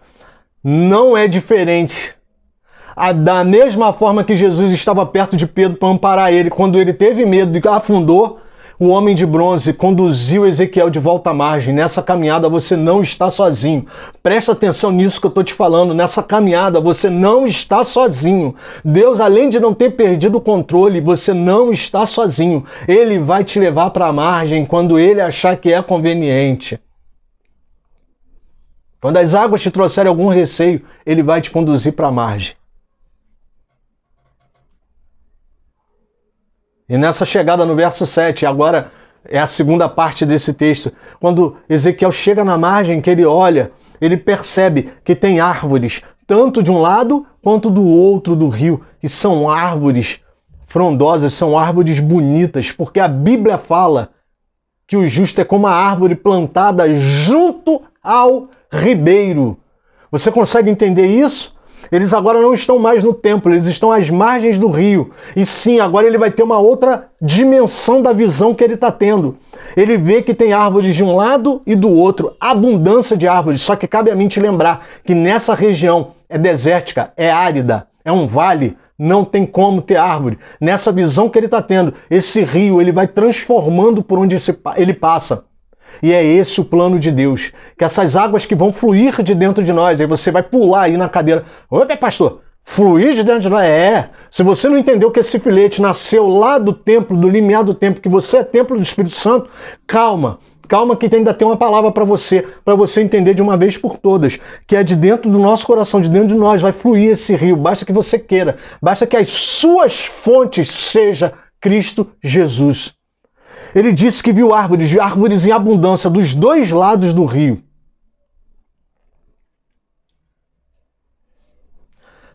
Não é diferente. Da mesma forma que Jesus estava perto de Pedro para amparar ele, quando ele teve medo e afundou, o homem de bronze conduziu Ezequiel de volta à margem. Nessa caminhada você não está sozinho. Presta atenção nisso que eu estou te falando. Nessa caminhada você não está sozinho. Deus, além de não ter perdido o controle, você não está sozinho. Ele vai te levar para a margem quando ele achar que é conveniente. Quando as águas te trouxerem algum receio, ele vai te conduzir para a margem. E nessa chegada no verso 7, agora é a segunda parte desse texto, quando Ezequiel chega na margem, que ele olha, ele percebe que tem árvores, tanto de um lado quanto do outro do rio, e são árvores frondosas, são árvores bonitas, porque a Bíblia fala que o justo é como a árvore plantada junto ao ribeiro. Você consegue entender isso? Eles agora não estão mais no templo, eles estão às margens do rio. E sim, agora ele vai ter uma outra dimensão da visão que ele está tendo. Ele vê que tem árvores de um lado e do outro, abundância de árvores. Só que cabe a mim te lembrar que nessa região é desértica, é árida, é um vale, não tem como ter árvore. Nessa visão que ele está tendo, esse rio ele vai transformando por onde ele passa. E é esse o plano de Deus, que essas águas que vão fluir de dentro de nós, aí você vai pular aí na cadeira, opa, pastor, fluir de dentro de nós? Se você não entendeu que esse filete nasceu lá do templo, do limiar do templo, que você é templo do Espírito Santo, calma que ainda tem uma palavra para você entender de uma vez por todas, que é de dentro do nosso coração, de dentro de nós, vai fluir esse rio, basta que você queira, basta que as suas fontes seja Cristo Jesus. Ele disse que viu árvores em abundância dos dois lados do rio.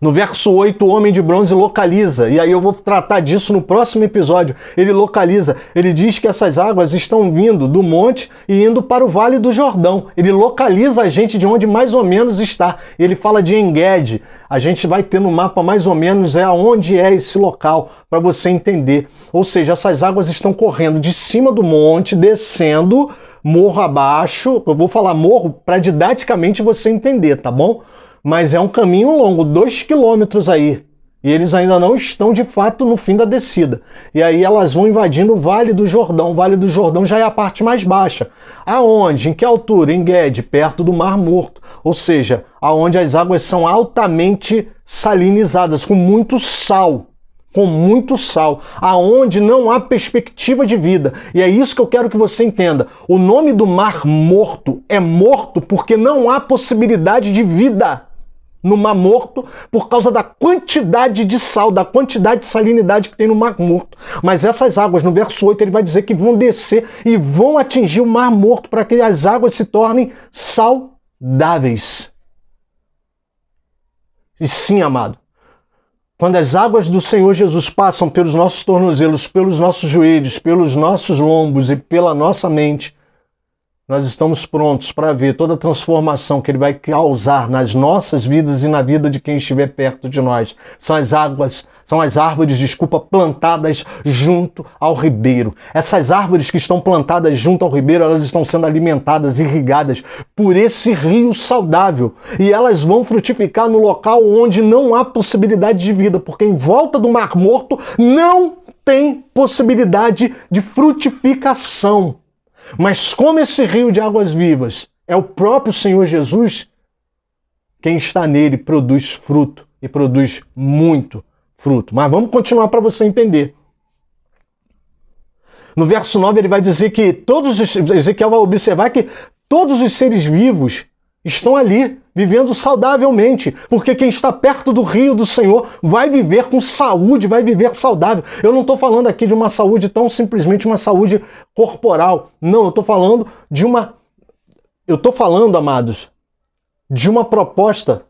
No verso 8, o homem de bronze localiza, e aí eu vou tratar disso no próximo episódio. Ele localiza, ele diz que essas águas estão vindo do monte e indo para o Vale do Jordão. Ele localiza a gente de onde mais ou menos está. Ele fala de En-Gedi. A gente vai ter no mapa mais ou menos onde é esse local, para você entender. Ou seja, essas águas estão correndo de cima do monte, descendo morro abaixo. Eu vou falar morro para didaticamente você entender, tá bom? Mas é um caminho longo, 2 quilômetros aí. E eles ainda não estão, de fato, no fim da descida. E aí elas vão invadindo o Vale do Jordão. O Vale do Jordão já é a parte mais baixa. Aonde? Em que altura? Em Gede, perto do Mar Morto. Ou seja, aonde as águas são altamente salinizadas, com muito sal. Aonde não há perspectiva de vida. E é isso que eu quero que você entenda. O nome do Mar Morto é morto porque não há possibilidade de vida no Mar Morto por causa da quantidade de sal, da quantidade de salinidade que tem no Mar Morto. Mas essas águas, no verso 8, ele vai dizer que vão descer e vão atingir o Mar Morto para que as águas se tornem saudáveis. E sim, amado, quando as águas do Senhor Jesus passam pelos nossos tornozelos, pelos nossos joelhos, pelos nossos lombos e pela nossa mente, nós estamos prontos para ver toda a transformação que Ele vai causar nas nossas vidas e na vida de quem estiver perto de nós. São as árvores, plantadas junto ao ribeiro. Essas árvores que estão plantadas junto ao ribeiro, elas estão sendo alimentadas, irrigadas por esse rio saudável. E elas vão frutificar no local onde não há possibilidade de vida, porque em volta do Mar Morto não tem possibilidade de frutificação. Mas como esse rio de águas vivas é o próprio Senhor Jesus, quem está nele produz fruto e produz muito fruto. Mas vamos continuar para você entender. No verso 9 ele vai dizer que Ezequiel vai observar que todos os seres vivos estão ali, vivendo saudavelmente, porque quem está perto do rio do Senhor vai viver com saúde, vai viver saudável. Eu não estou falando aqui de uma saúde tão simplesmente uma saúde corporal. Não, eu estou falando amados, de uma proposta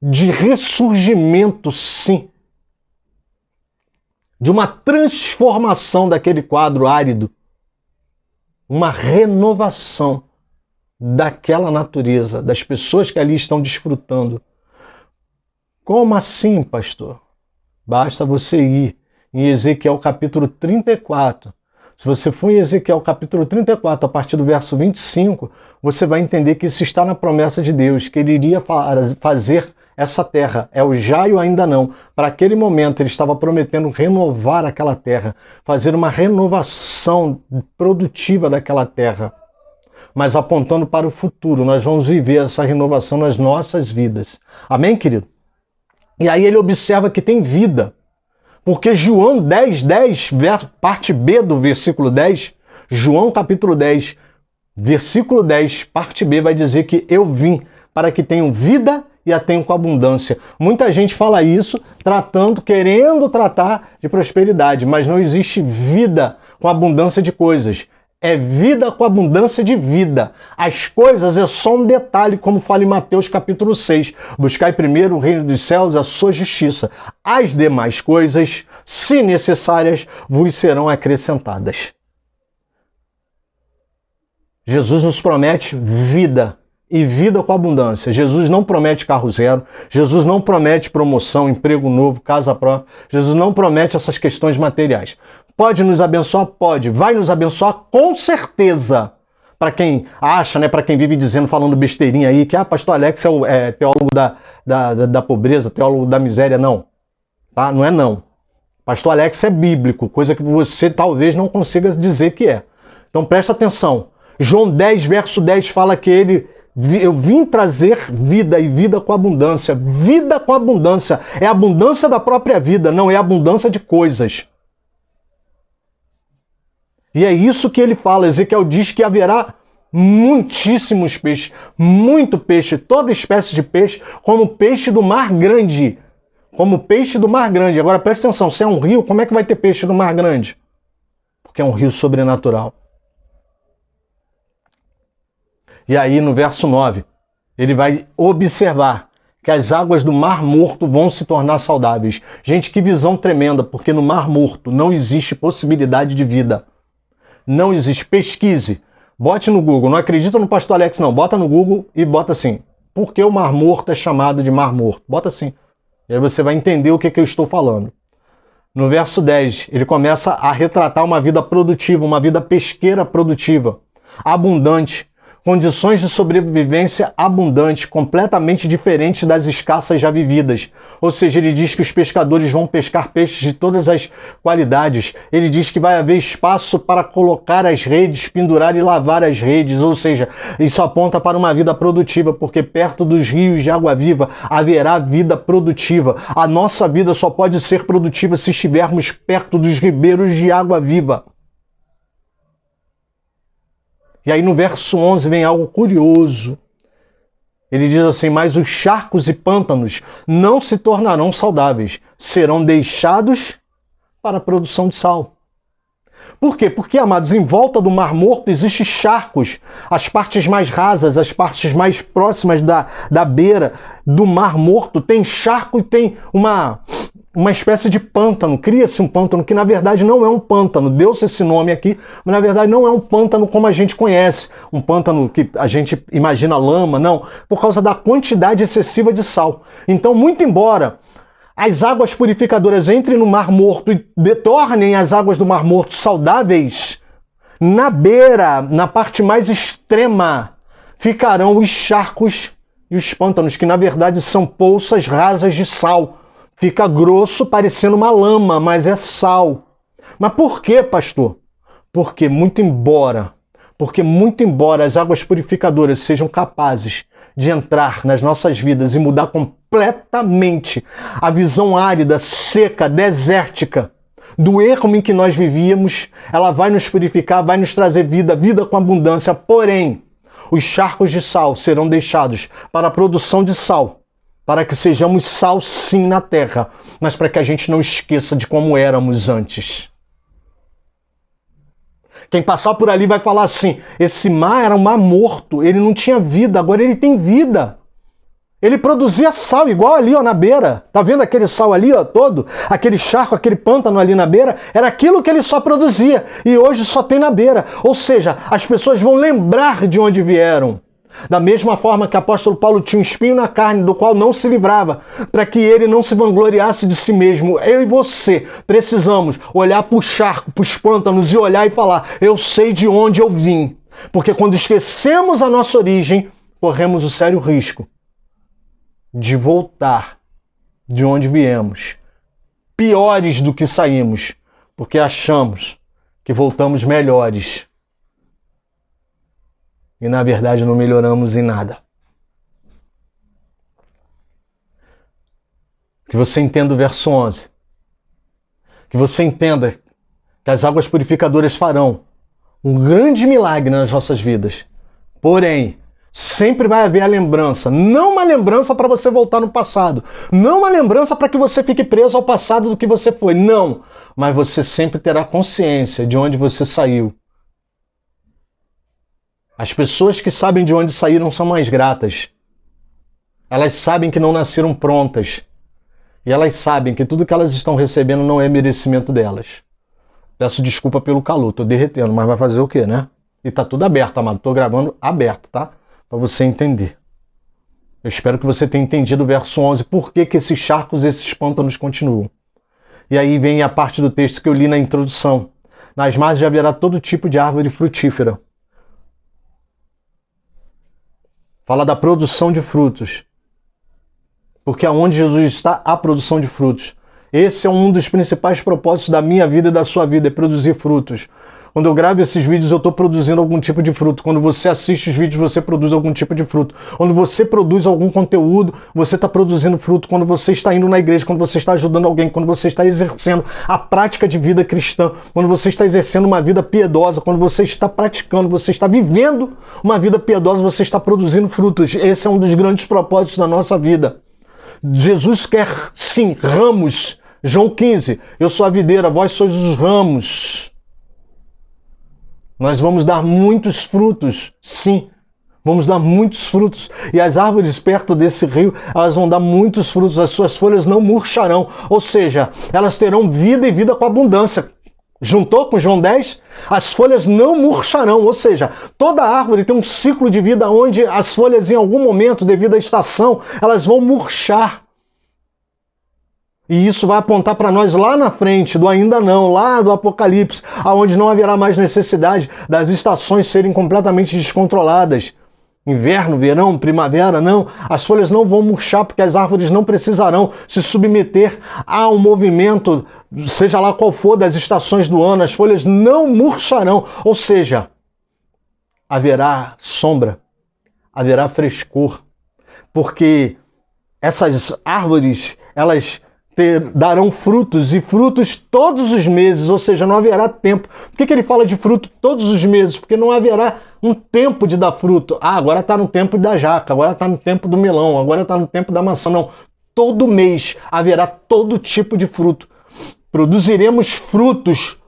de ressurgimento, sim. De uma transformação daquele quadro árido. Uma renovação daquela natureza, das pessoas que ali estão desfrutando. Como assim, pastor? Basta você ir em Ezequiel capítulo 34. Se você for em Ezequiel capítulo 34, a partir do verso 25, você vai entender que isso está na promessa de Deus, que Ele iria fazer essa terra. É o já e o ainda não. Para aquele momento, Ele estava prometendo renovar aquela terra, fazer uma renovação produtiva daquela terra. Mas apontando para o futuro, nós vamos viver essa renovação nas nossas vidas. Amém, querido? E aí ele observa que tem vida. Porque João 10, parte B do versículo 10, João capítulo 10, versículo 10, parte B, vai dizer que eu vim para que tenham vida e a tenho com abundância. Muita gente fala isso querendo tratar de prosperidade, mas não existe vida com abundância de coisas. É vida com abundância de vida. As coisas é só um detalhe, como fala em Mateus capítulo 6. Buscai primeiro o reino dos céus, a sua justiça. As demais coisas, se necessárias, vos serão acrescentadas. Jesus nos promete vida. E vida com abundância. Jesus não promete carro zero. Jesus não promete promoção, emprego novo, casa própria. Jesus não promete essas questões materiais. Pode nos abençoar? Pode. Vai nos abençoar? Com certeza. Para quem acha, né, para quem vive dizendo, falando besteirinha aí, que pastor Alex é teólogo da pobreza, teólogo da miséria. Não. Tá? Não é não. Pastor Alex é bíblico, coisa que você talvez não consiga dizer que é. Então presta atenção. João 10, verso 10 fala que eu vim trazer vida e vida com abundância. Vida com abundância. É a abundância da própria vida, não é a abundância de coisas. E é isso que ele fala. Ezequiel diz que haverá muitíssimos peixes, muito peixe, toda espécie de peixe, como peixe do mar grande. Como peixe do mar grande. Agora presta atenção, se é um rio, como é que vai ter peixe do mar grande? Porque é um rio sobrenatural. E aí, no verso 9, ele vai observar que as águas do Mar Morto vão se tornar saudáveis. Gente, que visão tremenda, porque no Mar Morto não existe possibilidade de vida. Não existe. Pesquise. Bote no Google. Não acredita no pastor Alex, não. Bota no Google e bota assim. Por que o Mar Morto é chamado de Mar Morto? Bota assim. E aí você vai entender o que eu estou falando. No verso 10, ele começa a retratar uma vida produtiva, uma vida pesqueira produtiva, abundante, condições de sobrevivência abundantes, completamente diferentes das escassas já vividas. Ou seja, ele diz que os pescadores vão pescar peixes de todas as qualidades. Ele diz que vai haver espaço para colocar as redes, pendurar e lavar as redes. Ou seja, isso aponta para uma vida produtiva, porque perto dos rios de água viva haverá vida produtiva. A nossa vida só pode ser produtiva se estivermos perto dos ribeiros de água viva. E aí no verso 11 vem algo curioso. Ele diz assim, mas os charcos e pântanos não se tornarão saudáveis, serão deixados para a produção de sal. Por quê? Porque, amados, em volta do Mar Morto existem charcos, as partes mais rasas, as partes mais próximas da beira do Mar Morto. Tem charco e tem uma espécie de pântano, cria-se um pântano que na verdade não é um pântano, deu-se esse nome aqui, mas na verdade não é um pântano como a gente conhece, um pântano que a gente imagina lama, não, por causa da quantidade excessiva de sal. Então, muito embora as águas purificadoras entrem no Mar Morto e tornem as águas do Mar Morto saudáveis, na beira, na parte mais extrema, ficarão os charcos e os pântanos, que na verdade são poças rasas de sal. Fica grosso, parecendo uma lama, mas é sal. Mas por quê, pastor? Porque muito embora as águas purificadoras sejam capazes de entrar nas nossas vidas e mudar completamente a visão árida, seca, desértica do erro em que nós vivíamos, ela vai nos purificar, vai nos trazer vida, vida com abundância. Porém, os charcos de sal serão deixados para a produção de sal, para que sejamos sal sim na terra, mas para que a gente não esqueça de como éramos antes. Quem passar por ali vai falar assim, esse mar era um mar morto, ele não tinha vida, agora ele tem vida. Ele produzia sal, igual ali ó, na beira. Tá vendo aquele sal ali ó, todo? Aquele charco, aquele pântano ali na beira? Era aquilo que ele só produzia, e hoje só tem na beira. Ou seja, as pessoas vão lembrar de onde vieram. Da mesma forma que o apóstolo Paulo tinha um espinho na carne, do qual não se livrava, para que ele não se vangloriasse de si mesmo. Eu e você precisamos olhar para o charco, para os pântanos e olhar e falar, eu sei de onde eu vim. Porque quando esquecemos a nossa origem, corremos o sério risco de voltar de onde viemos, piores do que saímos, porque achamos que voltamos melhores. E na verdade não melhoramos em nada. Que você entenda o verso 11. Que você entenda que as águas purificadoras farão um grande milagre nas nossas vidas. Porém, Sempre vai haver a lembrança. Não uma lembrança para você voltar no passado. Não uma lembrança para que você fique preso ao passado do que você foi. Não. Mas você sempre terá consciência de onde você saiu. As pessoas que sabem de onde saíram são mais gratas. Elas sabem que não nasceram prontas. E elas sabem que tudo que elas estão recebendo não é merecimento delas. Peço desculpa pelo calor, tô derretendo, mas vai fazer o quê, né? E tá tudo aberto, amado. Tô gravando aberto, tá? Para você entender. Eu espero que você tenha entendido o verso 11. Por que que esses charcos, esses pântanos continuam? E aí vem a parte do texto que eu li na introdução. Nas margens haverá todo tipo de árvore frutífera. Fala da produção de frutos. Porque aonde Jesus está, há produção de frutos. Esse é um dos principais propósitos da minha vida e da sua vida, é produzir frutos. Quando eu gravo esses vídeos, eu estou produzindo algum tipo de fruto. Quando você assiste os vídeos, você produz algum tipo de fruto. Quando você produz algum conteúdo, você está produzindo fruto. Quando você está indo na igreja, quando você está ajudando alguém, quando você está exercendo a prática de vida cristã, quando você está exercendo uma vida piedosa, quando você está praticando, você está vivendo uma vida piedosa, você está produzindo frutos. Esse é um dos grandes propósitos da nossa vida. Jesus quer, sim, ramos. João 15, eu sou a videira, vós sois os ramos. Nós vamos dar muitos frutos, sim. Vamos dar muitos frutos. E as árvores perto desse rio, elas vão dar muitos frutos. As suas folhas não murcharão. Ou seja, elas terão vida e vida com abundância. Juntou com João 10? As folhas não murcharão, ou seja, toda árvore tem um ciclo de vida onde as folhas em algum momento, devido à estação, elas vão murchar. E isso vai apontar para nós lá na frente, do ainda não, lá do Apocalipse, aonde não haverá mais necessidade das estações serem completamente descontroladas. Inverno, verão, primavera, não. As folhas não vão murchar porque as árvores não precisarão se submeter a um movimento, seja lá qual for, das estações do ano. As folhas não murcharão. Ou seja, haverá sombra, haverá frescor. Porque essas árvores, elas darão frutos e frutos todos os meses, ou seja, não haverá tempo. Por que ele fala de fruto todos os meses? Porque não haverá um tempo de dar fruto. Ah, agora está no tempo da jaca, agora está no tempo do melão, agora está no tempo da maçã. Não, todo mês haverá todo tipo de fruto. Produziremos frutos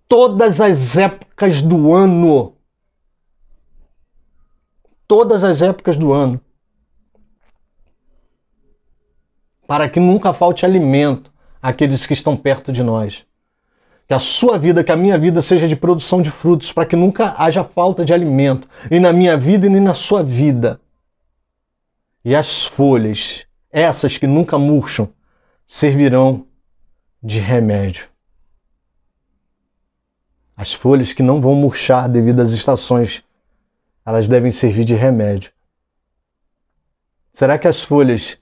todas as épocas do ano. Todas as épocas do ano. Para que nunca falte alimento àqueles que estão perto de nós. Que a sua vida, que a minha vida seja de produção de frutos, para que nunca haja falta de alimento, nem na minha vida e nem na sua vida. E as folhas, essas que nunca murcham, servirão de remédio. As folhas que não vão murchar devido às estações, elas devem servir de remédio. Será que as folhas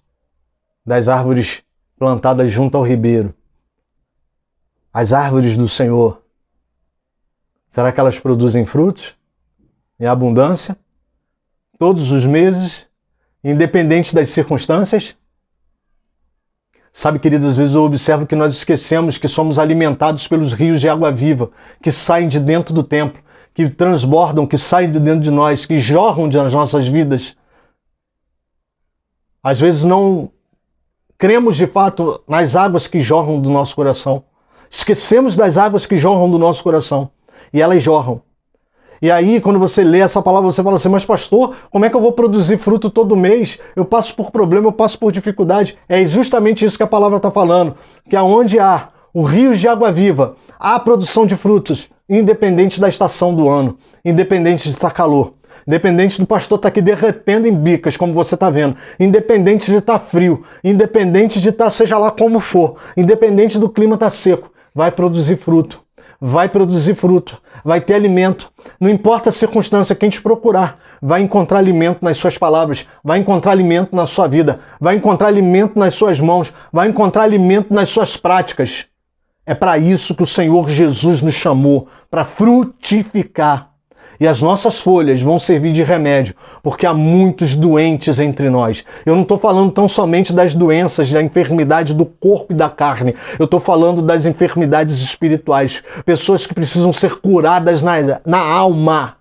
das árvores plantadas junto ao ribeiro, as árvores do Senhor, será que elas produzem frutos em abundância, todos os meses, independente das circunstâncias? Sabe, queridos, às vezes eu observo que nós esquecemos que somos alimentados pelos rios de água viva, que saem de dentro do templo, que transbordam, que saem de dentro de nós, que jorram das nossas vidas. Às vezes não cremos de fato nas águas que jorram do nosso coração. Esquecemos das águas que jorram do nosso coração. E elas jorram. E aí, quando você lê essa palavra, você fala assim, mas pastor, como é que eu vou produzir fruto todo mês? Eu passo por problema, eu passo por dificuldade. É justamente isso que a palavra está falando. Que aonde há o rio de água viva, há produção de frutos, independente da estação do ano, independente de estar calor. Independente do pastor estar aqui derretendo em bicas, como você está vendo. Independente de estar frio. Independente de estar, seja lá como for. Independente do clima estar seco. Vai produzir fruto. Vai produzir fruto. Vai ter alimento. Não importa a circunstância, quem te procurar vai encontrar alimento nas suas palavras. Vai encontrar alimento na sua vida. Vai encontrar alimento nas suas mãos. Vai encontrar alimento nas suas práticas. É para isso que o Senhor Jesus nos chamou. Para frutificar. E as nossas folhas vão servir de remédio, porque há muitos doentes entre nós. Eu não estou falando tão somente das doenças, da enfermidade do corpo e da carne. Eu estou falando das enfermidades espirituais. Pessoas que precisam ser curadas na alma.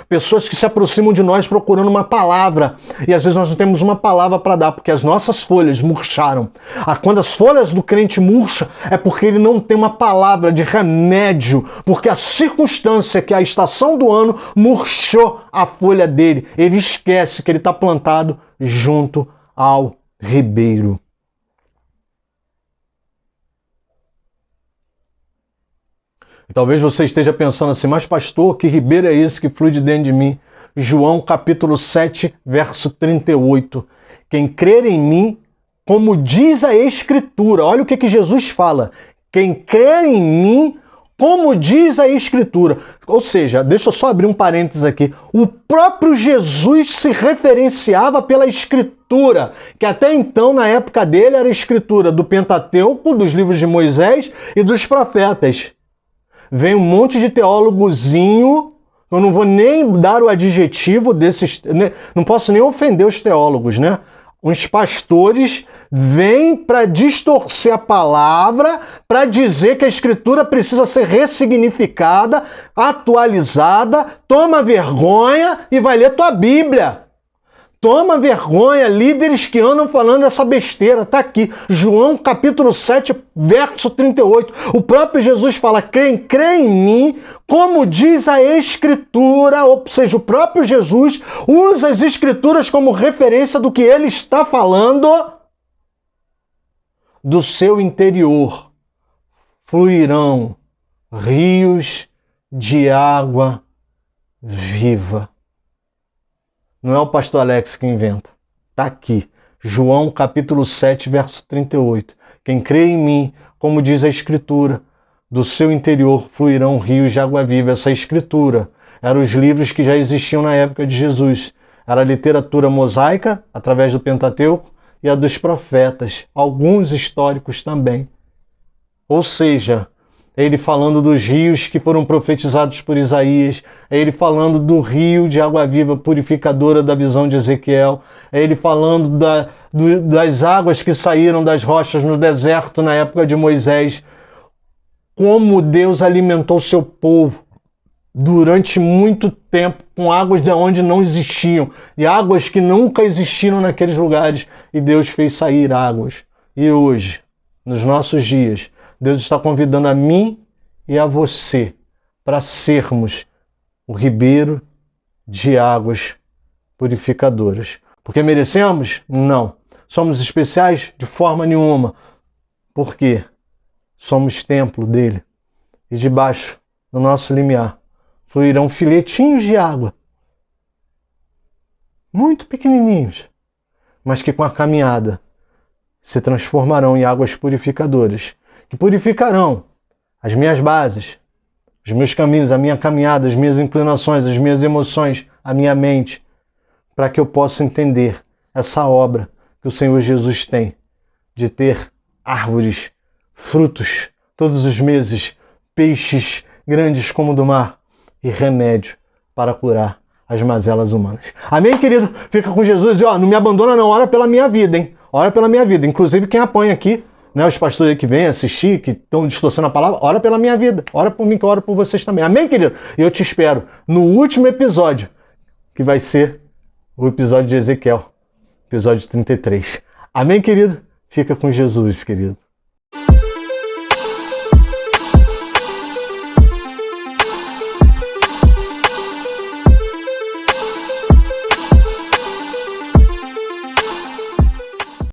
Pessoas que se aproximam de nós procurando uma palavra. E às vezes nós não temos uma palavra para dar, porque as nossas folhas murcharam. Quando as folhas do crente murcham, é porque ele não tem uma palavra de remédio. Porque a circunstância, que é a estação do ano, murchou a folha dele. Ele esquece que ele está plantado junto ao ribeiro. Talvez você esteja pensando assim, mas pastor, que ribeiro é esse que flui de dentro de mim? João capítulo 7, verso 38. Quem crer em mim, como diz a Escritura, olha o que Jesus fala. Quem crer em mim, como diz a Escritura. Ou seja, deixa eu só abrir um parênteses aqui. O próprio Jesus se referenciava pela Escritura, que até então, na época dele, era a Escritura do Pentateuco, dos livros de Moisés e dos profetas. Vem um monte de teólogozinho, eu não vou nem dar o adjetivo desses, não posso nem ofender os teólogos, né? Uns pastores vêm para distorcer a palavra, para dizer que a Escritura precisa ser ressignificada, atualizada, toma vergonha e vai ler tua Bíblia. Toma vergonha, líderes que andam falando essa besteira. Está aqui, João capítulo 7, verso 38. O próprio Jesus fala, quem crê em mim, como diz a Escritura, ou seja, o próprio Jesus usa as Escrituras como referência do que ele está falando. Do seu interior fluirão rios de água viva. Não é o pastor Alex que inventa. Está aqui. João capítulo 7, verso 38. Quem crê em mim, como diz a Escritura, do seu interior fluirão rios de água viva. Essa Escritura eram os livros que já existiam na época de Jesus. Era a literatura mosaica, através do Pentateuco, e a dos profetas, alguns históricos também. Ou seja, ele falando dos rios que foram profetizados por Isaías, é ele falando do rio de água viva purificadora da visão de Ezequiel, é ele falando das águas que saíram das rochas no deserto na época de Moisés, como Deus alimentou seu povo durante muito tempo com águas de onde não existiam, e águas que nunca existiram naqueles lugares, e Deus fez sair águas. E hoje, nos nossos dias, Deus está convidando a mim e a você para sermos o ribeiro de águas purificadoras. Porque merecemos? Não. Somos especiais? De forma nenhuma. Por quê? Somos templo dele. E debaixo do nosso limiar fluirão filetinhos de água. Muito pequenininhos. Mas que com a caminhada se transformarão em águas purificadoras. Que purificarão as minhas bases, os meus caminhos, a minha caminhada, as minhas inclinações, as minhas emoções, a minha mente, para que eu possa entender essa obra que o Senhor Jesus tem, de ter árvores, frutos, todos os meses, peixes grandes como o do mar e remédio para curar as mazelas humanas. Amém, querido? Fica com Jesus e não me abandona não, ora pela minha vida, hein? Ora pela minha vida, inclusive quem apanha aqui, né, os pastores que vêm assistir, que estão distorcendo a palavra, ora pela minha vida, ora por mim, que eu oro por vocês também. Amém, querido? E eu te espero no último episódio, que vai ser o episódio de Ezequiel, episódio 33. Amém, querido? Fica com Jesus, querido.